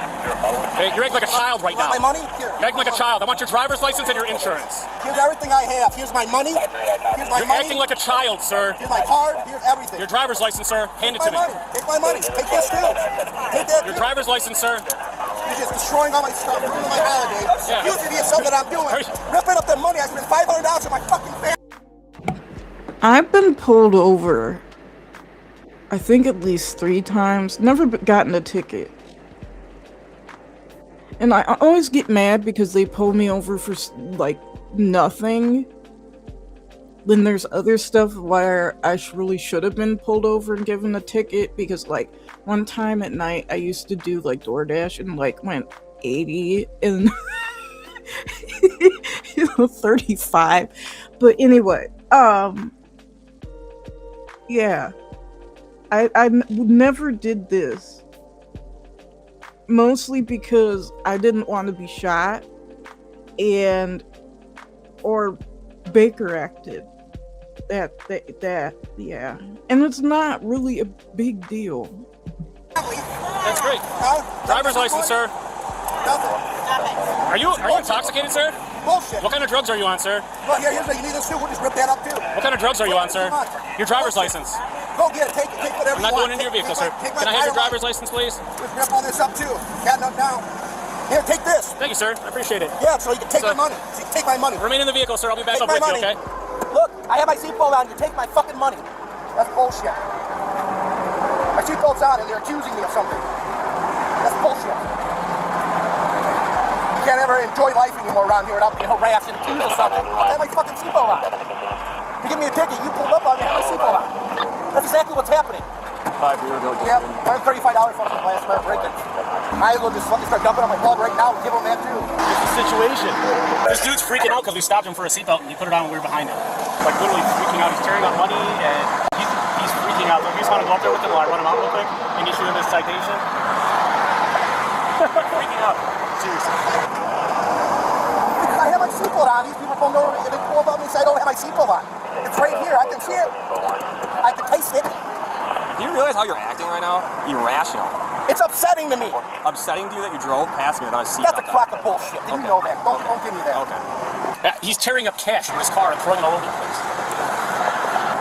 Okay, you're acting like a child right You now. want my money? Here. You're acting like a child. I want your driver's license and your insurance. Here's everything I have. Here's my money. Here's my You're money. acting like a child, sir. Here's my card. Here's everything. Your driver's license, sir. Hand it Take to my me. money. Take my money. Take this too. Take that Your too. driver's license, sir. You're just destroying all my stuff, ruining my holiday. Yeah. Using the stuff that I'm doing. Ripping up the money. I spent $500 on my fucking family. I've been pulled over, I think at least 3 times, never gotten a ticket. And I always get mad because they pull me over for, like, nothing. Then there's other stuff where I really should have been pulled over and given a ticket because, like, one time at night I used to do, like, DoorDash and, like, went 80 and 35. But anyway, yeah, I never did this. Mostly because I didn't want to be shot or Baker acted. That, yeah. And it's not really a big deal. That's great. Driver's license, sir. Nothing. Are you intoxicated, sir? Bullshit. What kind of drugs are you on, sir? Well, here's what you need this too. We'll just rip that up too. What kind of drugs are you on, sir? Your driver's license. Go get it. Take whatever I'm not you want. going into your vehicle, sir. Take Can I my have your title driver's license, please? Just rip all this up too. Got enough now. Here, take this. Thank you, sir. I appreciate it. Yeah, so you can take Sir. my money. So you can take my money. Remain in the vehicle, sir. I'll be back Take up my with you, money. okay? Look, I have my seatbelt on. You take my fucking money. That's bullshit. My seatbelt's on and they're accusing me of something. That's bullshit. You can't ever enjoy life anymore around here without being harassed and accused of something. I have my fucking seatbelt on. You give me a ticket, you pulled up on me, I have my seatbelt on. That's exactly what's happening. 5 years ago. Yeah, $135 fucking last night break-in. I will just fucking start dumping on my plug right now and give him that too. It's a situation. This dude's freaking out because we stopped him for a seatbelt and he put it on when we were behind him. Like literally freaking out. He's tearing up money and he's freaking out. If you just want to go up there with him while I run him out real quick and issue him this citation. Freaking out. Seriously. Because I have my seatbelt on. These people pulled over me and they pulled up me and said I don't have my seatbelt on. It's right here. I can see it. I can taste it. Do you realize how you're acting right now? Irrational. It's upsetting to me. Upsetting to you that you drove past me without a seatbelt. That's a crock of bullshit. Did you know that? Don't give me that. Okay. He's tearing up cash in his car and throwing it all over the place.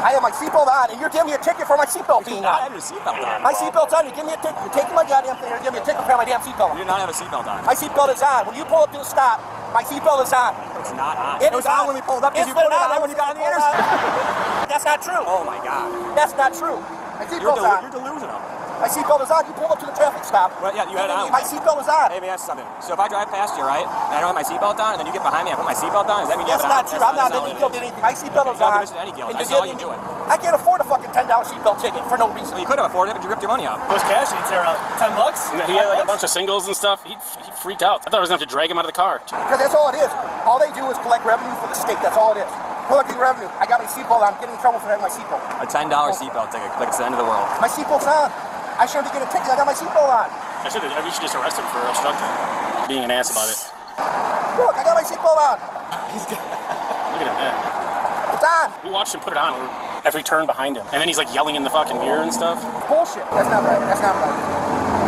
I have my seatbelt on, and you're giving me a ticket for my seatbelt You being do not on. have your seatbelt on. My seatbelt's on. You give me a ticket. You're taking my goddamn thing. You're giving me a ticket for my damn seatbelt You on. do not have a seatbelt on. My seatbelt is on. When you pull up to the stop, my seatbelt is on. It's not on. It was is on when we pulled up because you put it on when you got on the interstate. That's not true. Oh my God. That's not true. My You're seatbelt's on. delusional. My seatbelt is on. You pulled up to the traffic stop. Well, yeah, you had it on. My seatbelt was on. Hey, let me ask you something. So if I drive past you, right, and I don't have my seatbelt on, and then you get behind me, I put my seatbelt on, does that mean you That's have it on? not true. I'm not any guilty of anything. My seatbelt was on. This is any guilt. And I saw you do it. I can't afford a fucking $10 seatbelt ticket for no reason. Well, you could have afforded it, but you ripped your money out. Those cash sheets are $10. He had like a bunch of singles and stuff. He freaked out. I thought I was going to have to drag him out of the car. Because that's all it is. All they do is collect revenue for the state. That's all it is. Collecting revenue. I got my seatbelt on. I'm getting in trouble for having my seatbelt. A $10 seatbelt ticket, like it's the end of the world. My seatbelt's on. I shouldn't get a ticket. I got my seatbelt on. You should just arrest him for obstructing. Being an ass about it. Look, I got my seatbelt on. Look at him, man. It's on. We watched him put it on every turn behind him. And then he's like yelling in the fucking mirror and stuff. Bullshit. That's not right. That's not right.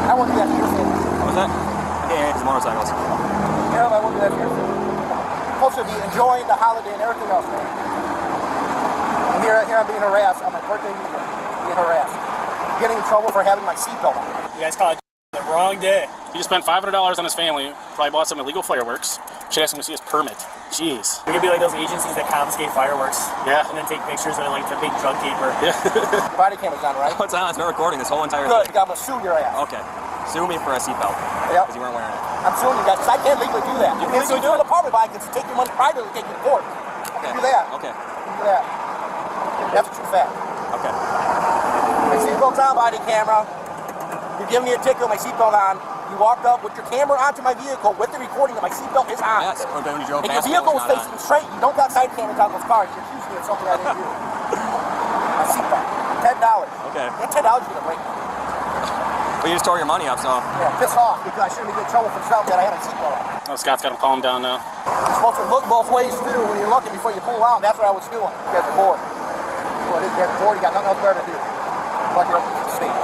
I won't do that to your family. What was that? I can't hear these motorcycles. Yeah, I won't do that to your family. I'm supposed to be enjoying the holiday and everything else, man. And here I'm being harassed on my birthday weekend. Being harassed. Getting in trouble for having my seatbelt on. You guys caught the wrong day. He just spent $500 on his family. Probably bought some illegal fireworks. Should ask him to see his permit. Jeez. We could be like those agencies that confiscate fireworks. Yeah. And then take pictures of it like the big drug keeper. Yeah. Body camera's on, right? What's on? It's been recording this whole entire Good. thing. I'm gonna sue your ass. Okay. Sue me for a seatbelt. Yep. Because you weren't wearing it. I'm suing you guys because I can't legally do that. You can legally do it? The apartment, but I can take your money privately and take you to court. Okay. Do that. Okay. Do that. That's a true fact. Okay. My seatbelt's on, body camera. You're giving me a ticket with my seatbelt on. You walked up with your camera onto my vehicle with the recording that my seatbelt is on. Yes. Or when you drove And your past me, vehicle it was not facing straight. You don't got side cameras on those cars. You're accusing me of something I didn't do. My seatbelt. $10. Okay. That $10 you're gonna break. Well, you just tore your money up, so. Yeah, piss off because I shouldn't get in trouble for something that I had a seatbelt on. Oh, Scott's got him calm down now. You're supposed to look both ways too when you're looking before you pull out. That's what I was doing. You guys are bored. Well, you guys are bored. You got nothing else better to do. Fuck your own state.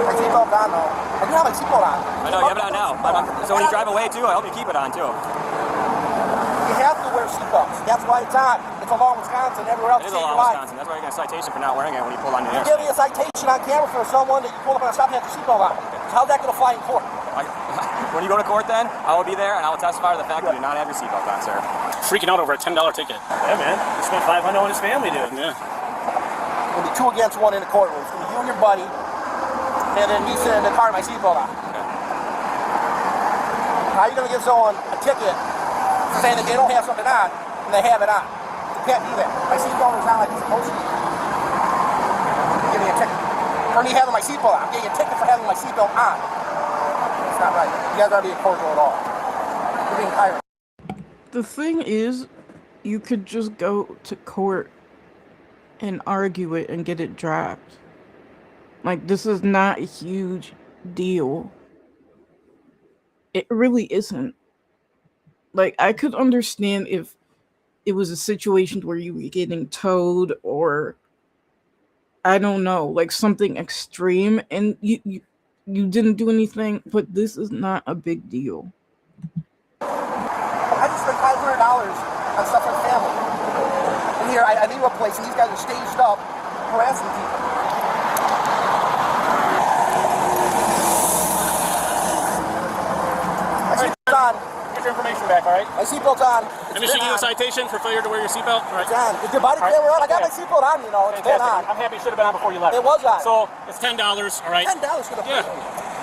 My seatbelt's on though. I do have my seatbelt on. I know, you have it on now. So when you drive away too, I hope you keep it on too. You have to wear seatbelts. That's why it's on. It's a law in Wisconsin. Everywhere else, It is a law in Wisconsin. That's why you get a citation for not wearing it when you pull on your You give me a citation on camera for someone that you pulled up on a stop and have your seatbelt on. So how's that going to fly in court? When you go to court then, I will be there and I will testify to the fact that you do not have your seatbelt on, sir. Freaking out over a $10 ticket. Yeah, man. He spent $500 on his family, dude. Yeah. It'll be 2 against 1 in the courtroom. It's going to be you and your buddy, and then me sitting in the car with my seatbelt on. Okay. How are you going to give someone a ticket saying that they don't have something on and they have it on? You can't do that. My seatbelt is on like it's supposed to be. Give me a ticket. For me having my seatbelt on. I'm getting a ticket for having my seatbelt on. It's not right. You guys aren't being cordial at all. You're being tyrant. The thing is, you could just go to court and argue it and get it dropped. Like, this is not a huge deal. It really isn't. Like, I could understand if it was a situation where you were getting towed or, I don't know, like something extreme and you didn't do anything, but this is not a big deal. I just spent $500 on stuff for the family. And here, I leave a place and these guys are staged up harassing people. My seatbelt's on. Get your information back, all right? My seatbelt's on. Let me issue you a citation for failure to wear your seatbelt. All right. It's on. Is your body camera on? I got my seatbelt on, you know. It's been on. I'm happy it should have been on before you left. It was on. So it's $10, all right? $10 for the Yeah.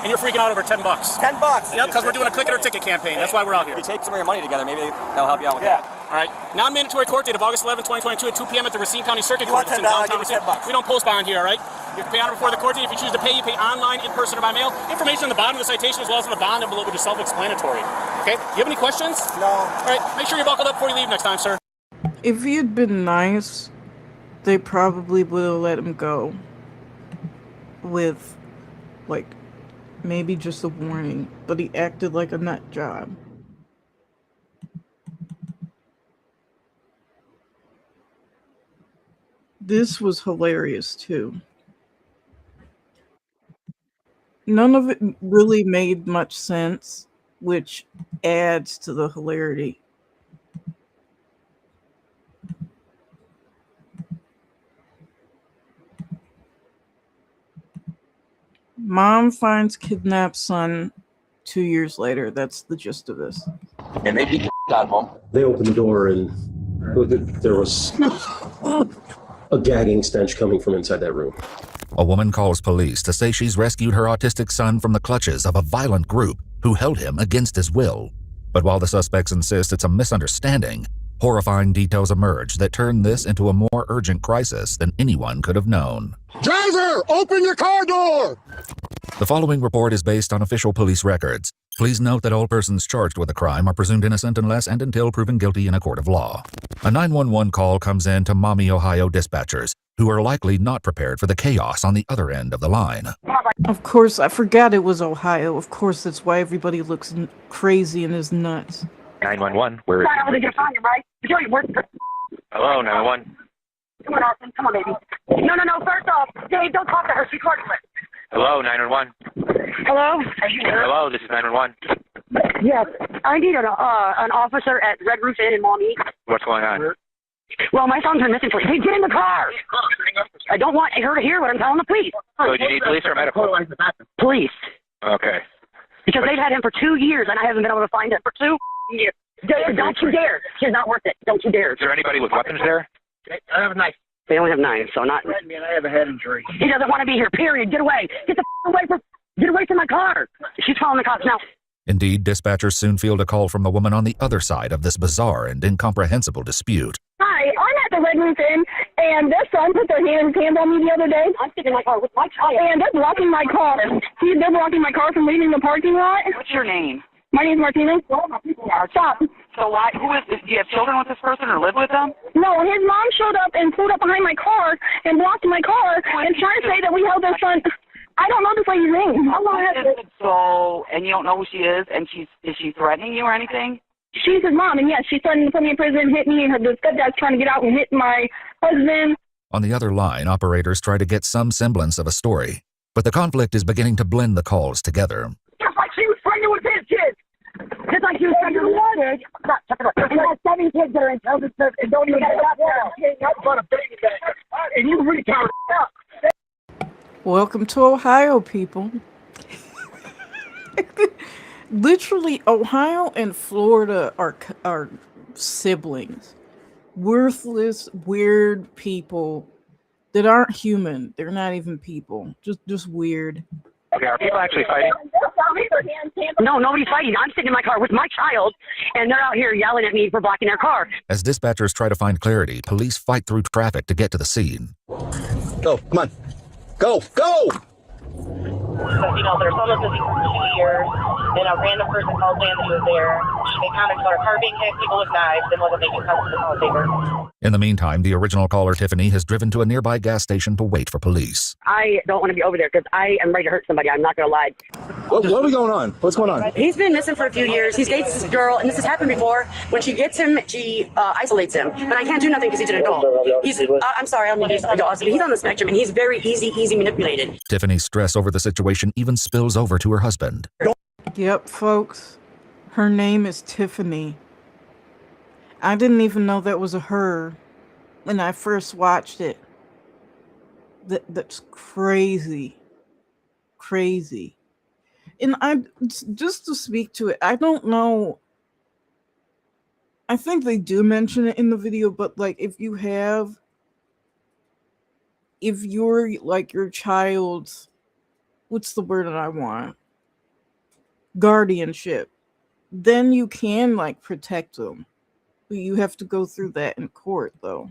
And you're freaking out over $10. $10. Yep, because we're doing a click it or ticket campaign. That's why we're out here. If you take some of your money together, maybe that'll help you out with Yeah. that. All right. Non-mandatory court date of August 11, 2022 at 2 p.m. at the Racine County Circuit You Court. want It's in $10, downtown give me Racine. $10. We don't post bond here, all right? You can pay on it before the court date. If you choose to pay, you pay online, in person, or by mail. Information on the bottom of the citation as well as on the bond envelope, which is self-explanatory. Okay? Do you have any questions? No. All right. Make sure you're buckled up before you leave next time, sir. If he had been nice, they probably would have let him go with, like, maybe just a warning, but he acted like a nut job. This was hilarious too. None of it really made much sense, which adds to the hilarity. Mom finds kidnapped son 2 years later. That's the gist of this. And they got home. They opened the door and there was a gagging stench coming from inside that room. A woman calls police to say she's rescued her autistic son from the clutches of a violent group who held him against his will. But while the suspects insist it's a misunderstanding, horrifying details emerge that turn this into a more urgent crisis than anyone could have known. Driver, open your car door! The following report is based on official police records. Please note that all persons charged with a crime are presumed innocent unless and until proven guilty in a court of law. A 911 call comes in to Maumee, Ohio dispatchers, who are likely not prepared for the chaos on the other end of the line. Of course, I forgot it was Ohio. Of course, that's why everybody looks crazy and is nuts. 911, where is Hello, 911. Come on, Austin. Come on, baby. No. First off, Dave, don't talk to her. She's worthless. Hello, 911. Hello? Hello, this is 911. Yes. I need an officer at Red Roof Inn in Maumee. What's going on? Well, my son's been missing for... Hey, get in the car! I don't want her to hear what I'm telling the police. So do you need police or medical? Police. Okay. Because they've had him for 2 years, and I haven't been able to find him for 2 years. Don't you dare. She's not worth it. Don't you dare. Is there anybody with weapons there? I have a knife. They only have knives, so not... I have a head injury. He doesn't want to be here, period. Get away. Get away from my car. She's calling the cops now. Indeed, dispatchers soon field a call from the woman on the other side of this bizarre and incomprehensible dispute. Hi, I'm at the Red Roof Inn, and their son put their hands on me the other day. I'm sitting in my car with my child. And they're blocking my car. They're blocking my car from leaving the parking lot. What's your name? My name's Martina. Stop. So why? Do you have children with this person or live with them? No, his mom showed up and pulled up behind my car and blocked my car and trying to say that we held their son. I don't know this lady's name. So, and you don't know who she is, and is she threatening you or anything? She's his mom, and yes, she's threatening to put me in prison, hit me, and the stepdad's trying to get out and hit my husband. On the other line, operators try to get some semblance of a story, but the conflict is beginning to blend the calls together. Just like she was pregnant with his kids. Just like she was pregnant with his kids. He has 7 kids that are in child service and don't even get up there. And you really covered up. Welcome to Ohio, people. Literally, Ohio and Florida are siblings. Worthless, weird people that aren't human. They're not even people. Just weird. Okay, are people actually fighting? No, nobody's fighting. I'm sitting in my car with my child, and they're out here yelling at me for blocking their car. As dispatchers try to find clarity, police fight through traffic to get to the scene. Go, come on. Go! You know, their son was missing for 2 years, and a random person called saying that he was there. They commented about a car being hit, people with knives, and wasn't making sense to the call paper. In the meantime, the original caller, Tiffany, has driven to a nearby gas station to wait for police. I don't want to be over there because I am ready to hurt somebody. I'm not going to lie. What are going on? What's going on? He's been missing for a few years. He dates this girl, and this has happened before. When she gets him, she isolates him. But I can't do nothing because he's an adult. I'm sorry, I'm he's on the spectrum, and he's very easy manipulated. Tiffany's stress over the situation even spills over to her husband. Yep, folks. Her name is Tiffany. I didn't even know that was a her when I first watched it. That's crazy. Crazy. And just to speak to it, I don't know. I think they do mention it in the video, but like if you're like your child's, what's the word that I want? Guardianship, then you can like protect them. But you have to go through that in court though.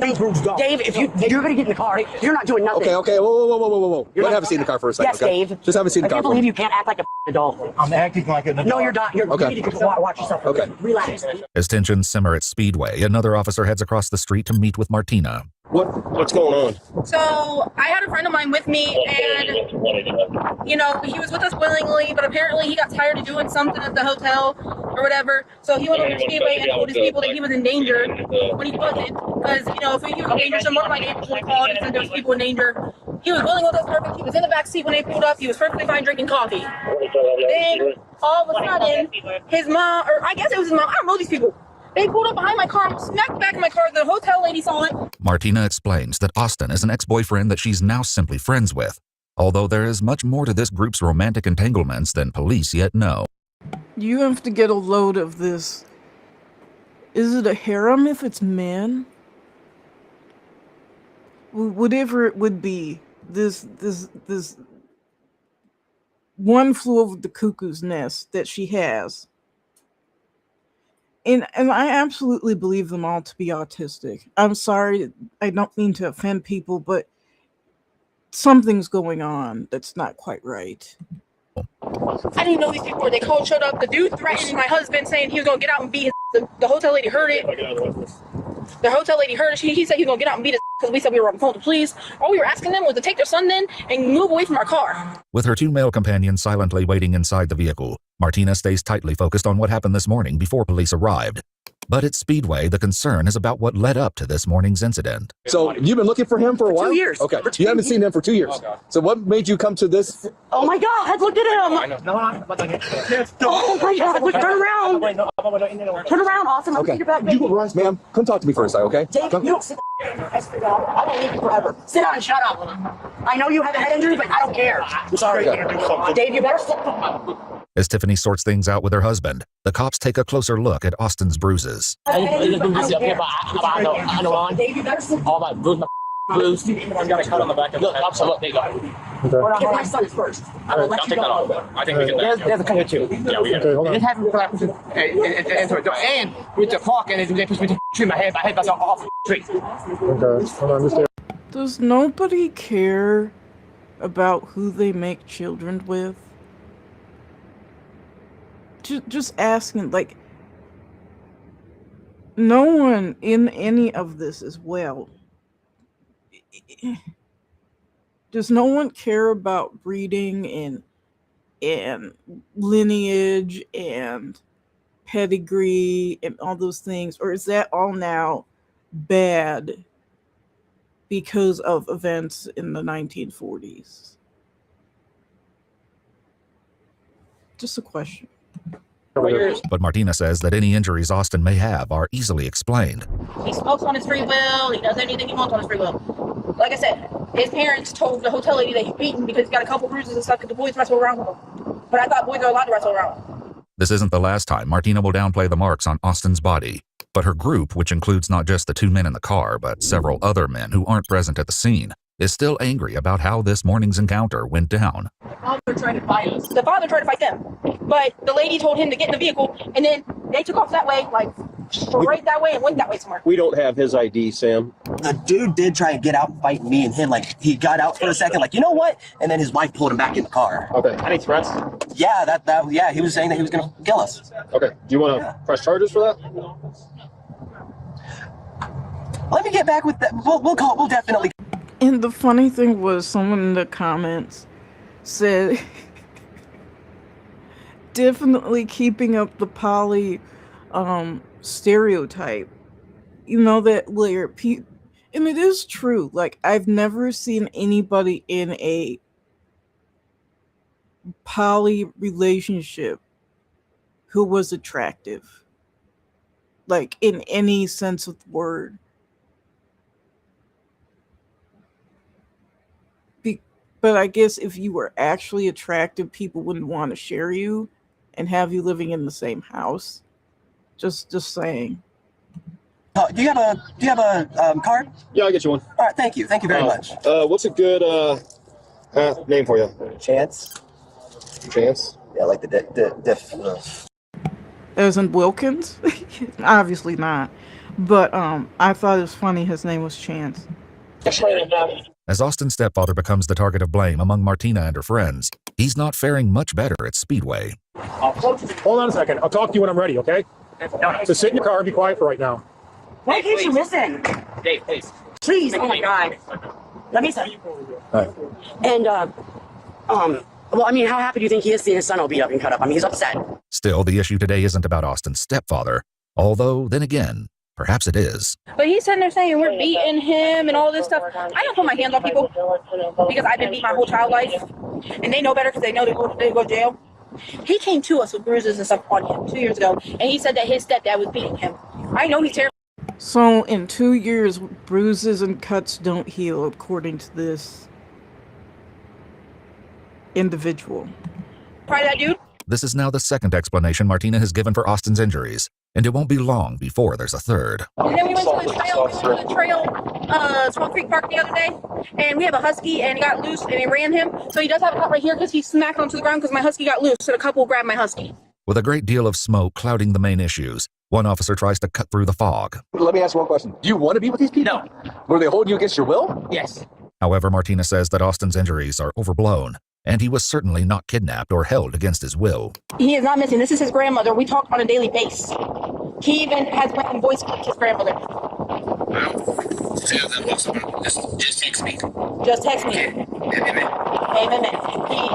Dave, if you're going to get in the car, you're not doing nothing. Okay, whoa. Let me have a seat in the car for a second. Yes, okay? Dave. Just have a seat in the car. I can't believe you can't act like a adult. I'm acting like an adult. No, you're not. You okay. need to watch yourself. Okay. Relax. As tensions simmer at Speedway, another officer heads across the street to meet with Martina. What's going on? So I had a friend of mine with me, and you know, he was with us willingly, but apparently he got tired of doing something at the hotel or whatever. So he went over to Speedway and told his people that he was in danger when he wasn't. Because you know, if he was in danger, some one of my neighbors would have called and said there was people in danger. He was willing with us, perfect. He was in the back seat when they pulled up. He was perfectly fine drinking coffee. Then all of a sudden, his mom, or I guess it was his mom. I don't know these people. They pulled up behind my car, smacked the back of my car. The hotel lady saw it. Martina explains that Austin is an ex-boyfriend that she's now simply friends with, although there is much more to this group's romantic entanglements than police yet know. You have to get a load of this. Is it a harem if it's men? Whatever it would be, this one flew over the cuckoo's nest that she has. And I absolutely believe them all to be autistic. I'm sorry, I don't mean to offend people, but something's going on that's not quite right. I didn't know these people were. They showed up. The dude threatened my husband, saying he was gonna get out and beat his. The hotel lady heard it. The hotel lady heard it. He said he was gonna get out and beat his because we said we were on the phone to police. All we were asking them was to take their son then and move away from our car. With her 2 male companions silently waiting inside the vehicle, Martina stays tightly focused on what happened this morning before police arrived. But at Speedway, the concern is about what led up to this morning's incident. So you've been looking for him for a while? 2 years. Okay. You haven't seen him for 2 years. So what made you come to this? Oh my God! Look at him! Oh my God! Look, turn around! Turn around, Austin. Let me see your back. You, ma'am, come talk to me for a second, okay? Dave, you don't sit down. I don't need you forever. Sit down and shut up. I know you have a head injury, but I don't care. I'm sorry. Dave, you better sit down. As Tiffany sorts things out with her husband, the cops take a closer look at Austin's bruises. Dave, you better sit down. Bruised. He's got a cut on the back of his head. Absolutely. Get my son first. I will let you go. I think we can. There's a cut here too. Yeah, we get it. It happened and with the park and they pushed me to tree my head. My head was off the tree. Okay, hold on, just Does nobody care about who they make children with? Just asking, like, no one in any of this is well. Does no one care about breeding and lineage and pedigree and all those things? Or is that all now bad because of events in the 1940s? Just a question. But Martina says that any injuries Austin may have are easily explained. He smokes on his free will. He does anything he wants on his free will. Like I said, his parents told the hotel lady that he's beaten because he's got a couple bruises and stuff because the boys wrestle around with him. But I thought boys are allowed to wrestle around. This isn't the last time Martina will downplay the marks on Austin's body. But her group, which includes not just the 2 men in the car, but several other men who aren't present at the scene, is still angry about how this morning's encounter went down. The father tried to fight us. The father tried to fight them. But the lady told him to get in the vehicle, and then they took off that way, like straight that way, and went that way somewhere. We don't have his ID, Sam. The dude did try and get out and fight me and him. Like, he got out for a second, like, you know what? And then his wife pulled him back in the car. Okay. Any threats? Yeah, yeah, he was saying that he was going to kill us. Okay. Do you want to press charges for that? Let me get back with that. We'll definitely. And the funny thing was, someone in the comments said, definitely keeping up the poly stereotype. You know, that where and it is true. Like, I've never seen anybody in a poly relationship who was attractive. Like, in any sense of the word. But I guess if you were actually attractive, people wouldn't want to share you and have you living in the same house. Just saying. Do you have a card? Yeah, I'll get you one. All right, thank you very much. What's a good name for you? Chance. Chance? Yeah, like the diff. As in Wilkins? Obviously not. But I thought it was funny his name was Chance. As Austin's stepfather becomes the target of blame among Martina and her friends, he's not faring much better at Speedway. Hold on a second. I'll talk to you when I'm ready, okay? So sit in your car and be quiet for right now. What keeps you missing? Dave, please. Please, oh my God. Let me say. And, well, I mean, how happy do you think he is seeing his son all beat up and cut up? I mean, he's upset. Still, the issue today isn't about Austin's stepfather, although, then again, perhaps it is. But he's sitting there saying we're beating him and all this stuff. I don't put my hands on people because I've been beat my whole child life, and they know better because they know they go to jail. He came to us with bruises and stuff on him 2 years ago, and he said that his stepdad was beating him. I know he's terrible. So in 2 years, bruises and cuts don't heal, according to this individual. Try that, dude. This is now the second explanation Martina has given for Austin's injuries. And it won't be long before there's a third. And then we went to the trail, Swan Creek Park the other day, and we have a husky, and he got loose, and he ran him. So he does have a cut right here because he smacked onto the ground because my husky got loose, and a couple grabbed my husky. With a great deal of smoke clouding the main issues, one officer tries to cut through the fog. Let me ask you one question. Do you want to be with these people? No. Were they holding you against your will? Yes. However, Martina says that Austin's injuries are overblown, and he was certainly not kidnapped or held against his will. He is not missing. This is his grandmother. We talk on a daily basis. He even has went and voice clipped his grandmother. Just text me. Just text me. Amen.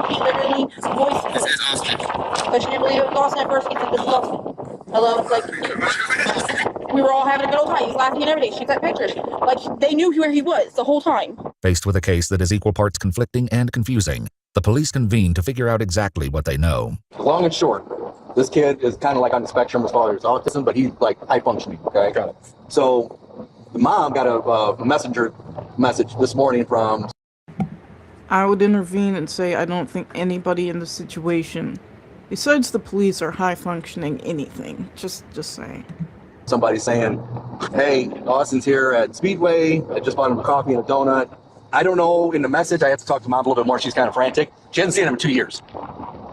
He literally voiced This is Austin. but she didn't believe it was Austin at first. He said, this is Austin. Hello? Like, we were all having a good old time. He's laughing and everything. She got pictures. Like, they knew where he was the whole time. Faced with a case that is equal parts conflicting and confusing, the police convene to figure out exactly what they know. Long and short, this kid is kind of like on the spectrum as far as autism, but he's like high functioning, okay? Got it. So the mom got a messenger message this morning from... I would intervene and say I don't think anybody in the situation, besides the police, are high-functioning anything. Just saying. Somebody saying, hey, Austin's here at Speedway. I just bought him a coffee and a donut. I don't know, in the message, I have to talk to mom a little bit more. She's kind of frantic. She hasn't seen him in 2 years.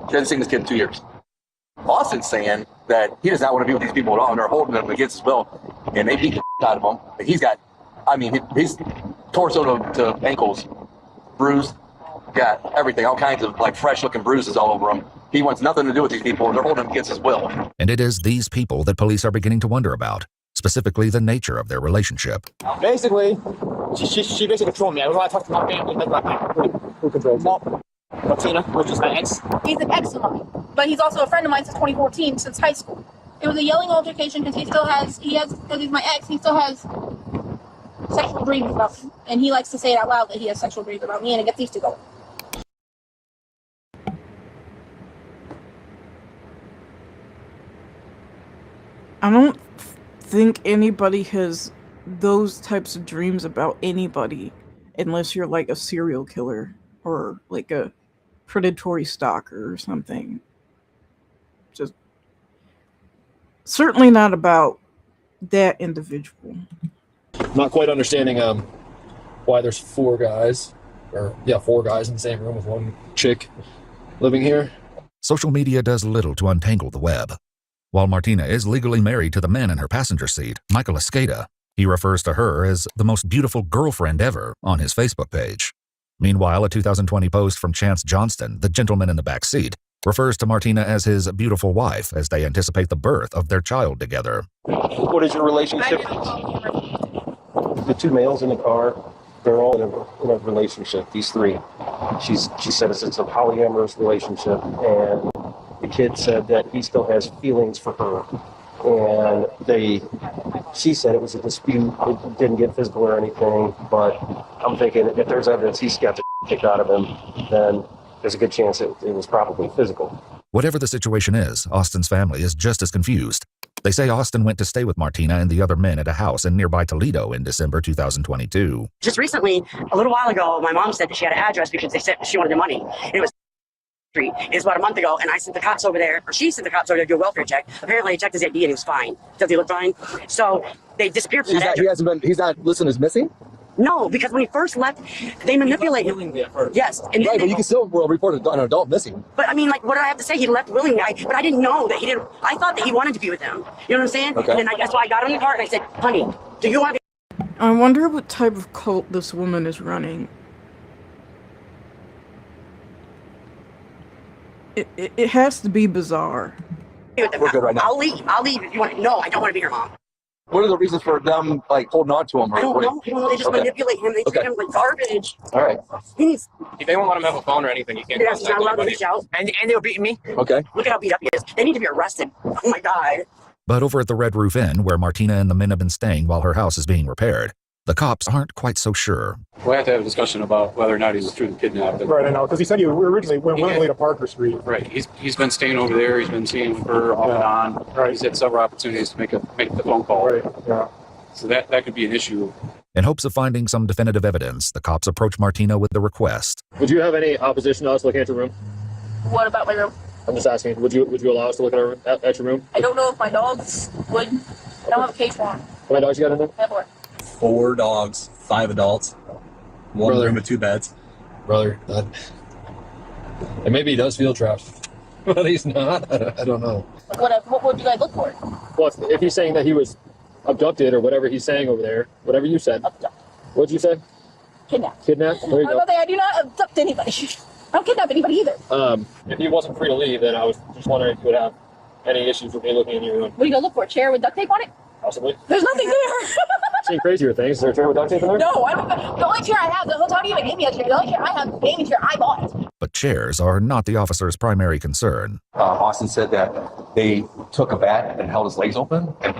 She hasn't seen this kid in 2 years. Austin's saying that he does not want to be with these people at all, and they're holding him against his will, and they beat the out of him. He's got, I mean, his torso to ankles bruised, got everything, all kinds of like fresh-looking bruises all over him. He wants nothing to do with these people, and they're holding him against his will. And it is these people that police are beginning to wonder about, specifically the nature of their relationship. Basically, she basically controlled me. I was allowed to talk to my family. Who controls you? Martina, which is my ex. He's an ex of mine, but he's also a friend of mine since 2014, since high school. It was a yelling altercation because because he's my ex, he still has sexual dreams about me. And he likes to say it out loud that he has sexual dreams about me, and it gets these two going. I don't think anybody has those types of dreams about anybody unless you're like a serial killer or like a predatory stalker or something. Just certainly not about that individual. Not quite understanding why there's four guys in the same room with one chick living here. Social media does little to untangle the web. While Martina is legally married to the man in her passenger seat, Michael Escada, he refers to her as the most beautiful girlfriend ever on his Facebook page. Meanwhile, a 2020 post from Chance Johnston, the gentleman in the back seat, refers to Martina as his beautiful wife as they anticipate the birth of their child together. What is your relationship? The two males in the car, they're all in a relationship, these three. She said it's a polyamorous relationship, and the kid said that he still has feelings for her. And she said it was a dispute. It didn't get physical or anything, but I'm thinking if there's evidence he's got the kicked out of him, then there's a good chance it was probably physical. Whatever the situation is, Austin's family is just as confused. They say Austin went to stay with Martina and the other men at a house in nearby Toledo in December 2022. Just recently, a little while ago, my mom said that she had an address because they said she wanted the money. And it was Street. It was about a month ago, and I sent the cops over there, or she sent the cops over there to do a welfare check. Apparently, I checked his ID and he was fine. Does he look fine? So they disappeared from that address. He's not listed as missing? No, because when he first left, they manipulate him. Yes. And right, but you can still report an adult missing. But I mean, like, what do I have to say? He left willingly, but I didn't know that he didn't. I thought that he wanted to be with them. You know what I'm saying? Okay. And then that's why I got on the car and I said, honey, do you want to I wonder what type of cult this woman is running. It has to be bizarre. be with them? We're good right now. I'll leave if you want to. No, I don't want to be here, Mom. What are the reasons for them like holding on to him? I don't know. They just manipulate him. They treat him like garbage. All right. He's If they won't let him have a phone or anything, you can't yes, he's contact not allowed to anybody. reach out. And they were beating me. Okay. Look at how beat up he is. They need to be arrested. Oh my God. But over at the Red Roof Inn, where Martina and the men have been staying while her house is being repaired, the cops aren't quite so sure. We'll have to have a discussion about whether or not he was truly kidnapped. Right, I know, because he said he originally went willingly to Parker Street. Right. He's been staying over there. He's been seeing her off and on. Right. He's had several opportunities to make the phone call. Right. Yeah. So that could be an issue. In hopes of finding some definitive evidence, the cops approach Martina with the request. Would you have any opposition to us looking at your room? What about my room? I'm just asking. Would you allow us to look at your room? I don't know if my dogs would. I don't have a cage for them. How many dogs you got in there? I have 4. 4 dogs, 5 adults, 1 room with 2 beds. Brother, and maybe he does feel trapped. But he's not. I don't know. What would you guys look for? Well, if he's saying that he was abducted or whatever he's saying over there, whatever you said. What'd you say? Kidnapped. Kidnapped? There you go. I do not abduct anybody. I don't kidnap anybody either. If he wasn't free to leave, then I was just wondering if you would have any issues with me looking in your room. What are you gonna look for? A chair with duct tape on it? Possibly. There's nothing there. Seen crazier things. Is there a chair with duct tape in there? No, I don't. The only chair I have, the hotel didn't even give me a chair. The only chair I have is a gaming chair I bought. But chairs are not the officer's primary concern. Austin said that they took a bat and held his legs open and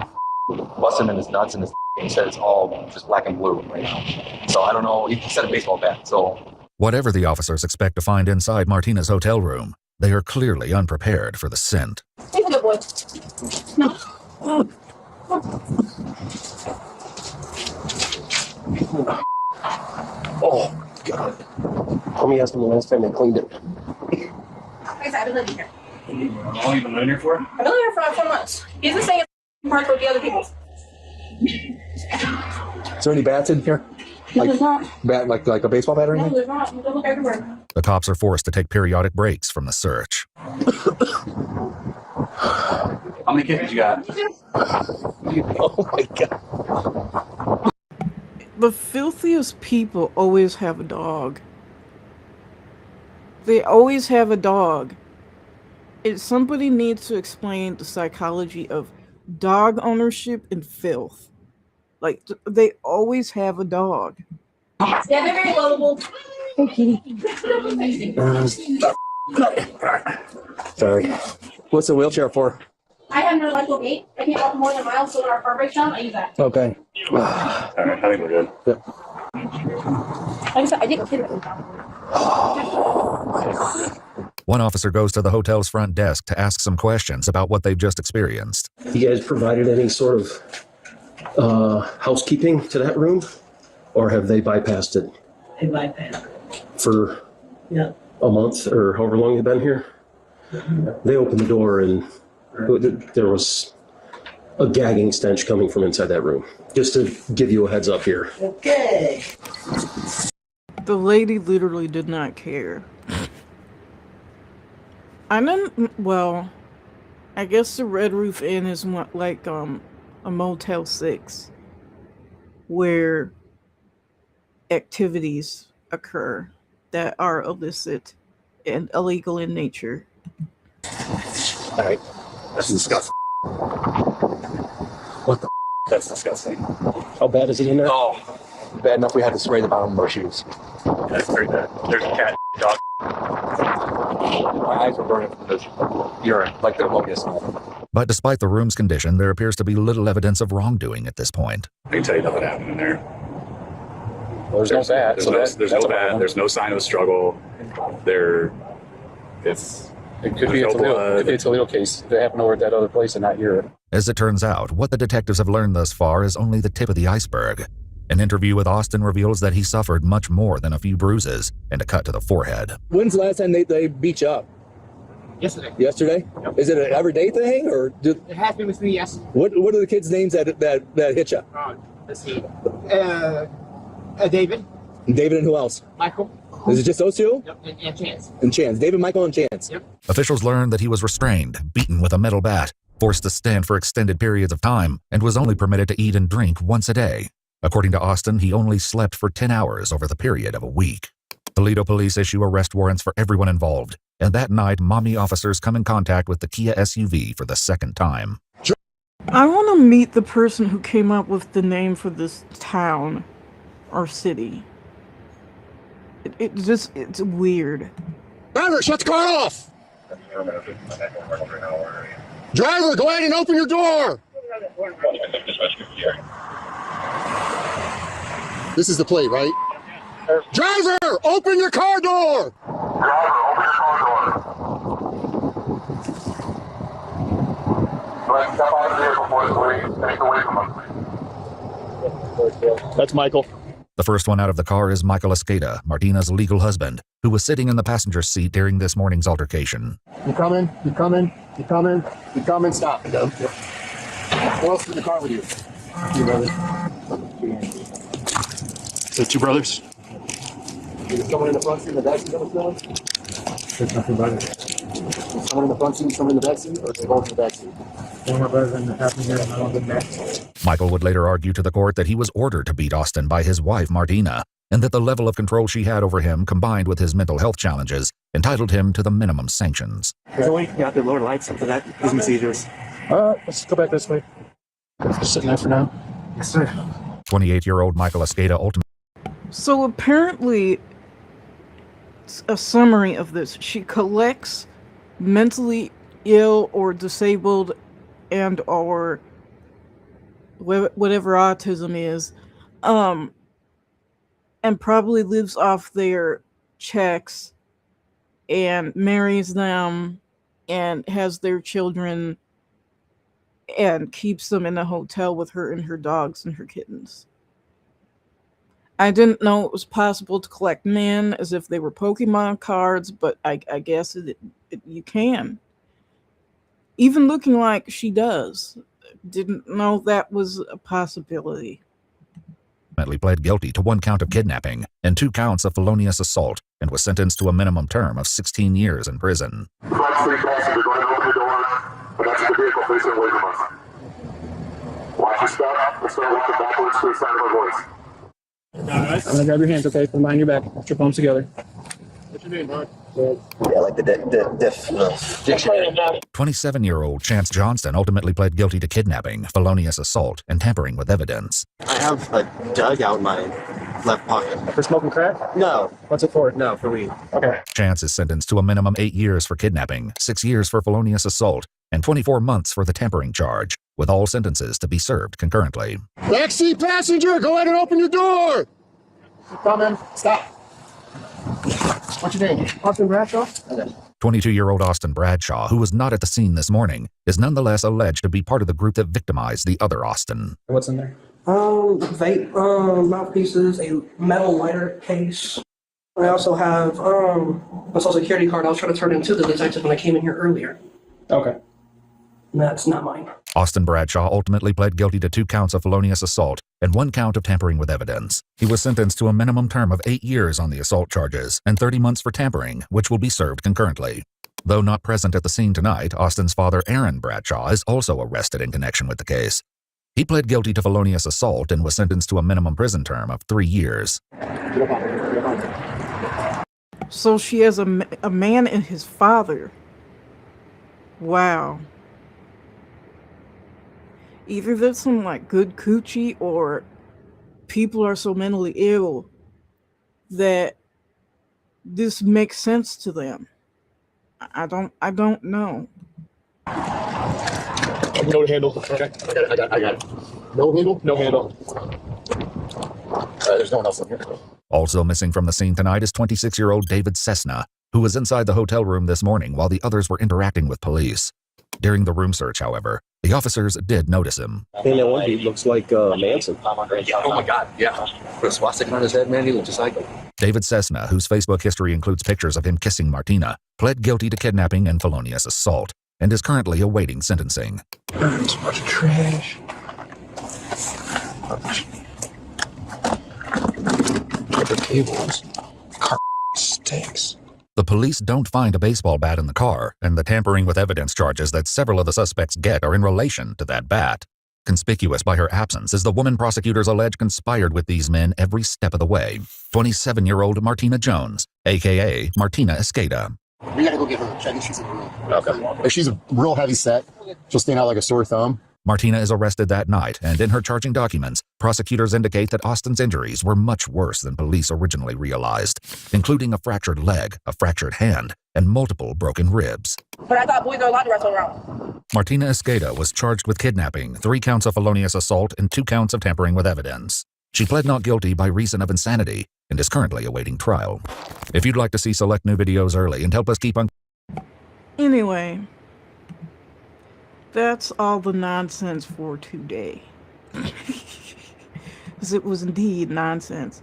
busted him in his nuts, and he said it's all just black and blue right now. So I don't know. He said a baseball bat. So Whatever the officers expect to find inside Martina's hotel room, they are clearly unprepared for the scent. He's a good boy. No. Oh, God. Let me ask him the last time they cleaned it. Like I said, I've been living here. How long you been living here for? I've been living here for 4 months. He's been staying in parts with the other people. is there any bats in here? No, there's not. Bat like a baseball bat or No, anything? there's not. You can look everywhere. The cops are forced to take periodic breaks from the search. How many kittens you got? Oh my God. The filthiest people always have a dog. They always have a dog. Somebody needs to explain the psychology of dog ownership and filth. Like, they always have a dog. Yeah, they're very lovable. Hey, kitty. Sorry. What's the wheelchair for? I have no electrical gate. I can't walk more than a mile, so when our car breaks down, I use that. Okay. All right, I think we're good. Yeah. Like I said, I didn't kid it. One officer goes to the hotel's front desk to ask some questions about what they've just experienced. You guys provided any sort of housekeeping to that room? Or have they bypassed it? They bypassed. For Yeah. a month or however long you've been here? They opened the door and there was a gagging stench coming from inside that room. Just to give you a heads up here. Okay. The lady literally did not care. Well, I guess the Red Roof Inn is like a Motel 6 where activities occur that are illicit and illegal in nature. All right. That's disgusting. What the? That's disgusting. How bad is it in there? Oh, bad enough we had to spray the bottom of our shoes. That's very bad. There's a cat, dog. My eyes were burning from this urine, like the ammonia smell. But despite the room's condition, there appears to be little evidence of wrongdoing at this point. I can tell you nothing happened in there. Well, there's no bat. There's no bat. There's no sign of a struggle. It could be a Toledo case. They happen over at that other place and not here. As it turns out, what the detectives have learned thus far is only the tip of the iceberg. An interview with Austin reveals that he suffered much more than a few bruises and a cut to the forehead. When's the last time they beat you up? Yesterday. Yesterday? Yep. Is it an everyday thing, or It has been with me, yes. what are the kids' names that hit you? Let's see. David. David and who else? Michael. Is it just those two? Yep, and Chance. And Chance. David, Michael, and Chance. Yep. Officials learned that he was restrained, beaten with a metal bat, forced to stand for extended periods of time, and was only permitted to eat and drink once a day. According to Austin, he only slept for 10 hours over the period of a week. Toledo police issue arrest warrants for everyone involved, and that night, Mommy officers come in contact with the Kia SUV for the second time. I want to meet the person who came up with the name for this town or city. It's weird. Driver, shut the car off! Driver, go ahead and open your door! This is the plate, right? Driver, open your car door! That's Michael. The first one out of the car is Michael Escada, Martina's legal husband, who was sitting in the passenger seat during this morning's altercation. You coming? You coming? You coming? You coming? Stop. Who else is in the car with you? Two brothers. The two brothers? Is someone in the front seat and the back seat that was filming? There's nothing about it. Is someone in the front seat, someone in the back seat, or is they both in the back seat? One of my brothers in the passenger and I'm in the back. Michael would later argue to the court that he was ordered to beat Austin by his wife, Martina, and that the level of control she had over him, combined with his mental health challenges, entitled him to the minimum sanctions. Zoe, you got the lower lights up to that. Gives me seizures. Let's go back this way. Just sitting there for now. Yes, sir. 28-year-old Michael Escada ultimately. So apparently, a summary of this: she collects mentally ill or disabled and or whatever autism is, and probably lives off their checks and marries them and has their children and keeps them in a hotel with her and her dogs and her kittens. I didn't know it was possible to collect men as if they were Pokemon cards, but I guess you can. Even looking like she does. Didn't know that was a possibility. Pled guilty to 1 count of kidnapping and 2 counts of felonious assault and was sentenced to a minimum term of 16 years in prison. Front seat passenger, go ahead and open the door and exit the vehicle facing away from us. Watch your step and start walking backwards to the side of our voice. I'm gonna grab your hands, okay? From behind your back. Put your palms together. What's your name, bud? Yeah, like the dictionary. 27-year-old Chance Johnston ultimately pled guilty to kidnapping, felonious assault, and tampering with evidence. I have a dugout in my left pocket. For smoking crack? No. What's it for? No, for weed. Okay. Chance is sentenced to a minimum 8 years for kidnapping, 6 years for felonious assault, and 24 months for the tampering charge, with all sentences to be served concurrently. Backseat passenger, go ahead and open your door! Come in. Stop. What's your name? Austin Bradshaw? 22-year-old Austin Bradshaw, who was not at the scene this morning, is nonetheless alleged to be part of the group that victimized the other Austin. What's in there? Vape mouthpieces, a metal lighter case. I also have a social security card I was trying to turn into the detective when I came in here earlier. Okay. That's not mine. Austin Bradshaw ultimately pled guilty to 2 counts of felonious assault and 1 count of tampering with evidence. He was sentenced to a minimum term of 8 years on the assault charges and 30 months for tampering, which will be served concurrently. Though not present at the scene tonight, Austin's father, Aaron Bradshaw, is also arrested in connection with the case. He pled guilty to felonious assault and was sentenced to a minimum prison term of 3 years. So she has a man and his father. Wow. Either there's some like good coochie or people are so mentally ill that this makes sense to them. I don't know. You know the handle. Okay. I got it. No handle? No handle. There's no one else in here. Also missing from the scene tonight is 26-year-old David Cessna, who was inside the hotel room this morning while the others were interacting with police. During the room search, however, the officers did notice him. Hey, that one dude looks like Manson. Yeah, oh my God, yeah. Put a swastika on his head, man. He looks just like him. David Cessna, whose Facebook history includes pictures of him kissing Martina, pled guilty to kidnapping and felonious assault and is currently awaiting sentencing. So much trash. The cables. Car stinks. The police don't find a baseball bat in the car, and the tampering with evidence charges that several of the suspects get are in relation to that bat. Conspicuous by her absence is the woman prosecutors allege conspired with these men every step of the way, 27-year-old Martina Jones, a.k.a. Martina Escada. We gotta go get her. I think she's in the room. Okay. If she's a real heavy set, she'll stand out like a sore thumb. Martina is arrested that night, and in her charging documents, prosecutors indicate that Austin's injuries were much worse than police originally realized, including a fractured leg, a fractured hand, and multiple broken ribs. But I thought boys are allowed to wrestle around. Martina Escada was charged with kidnapping, 3 counts of felonious assault, and 2 counts of tampering with evidence. She pled not guilty by reason of insanity and is currently awaiting trial. If you'd like to see select new videos early and help us keep on... Anyway, that's all the nonsense for today. because it was indeed nonsense.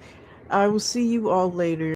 I will see you all later.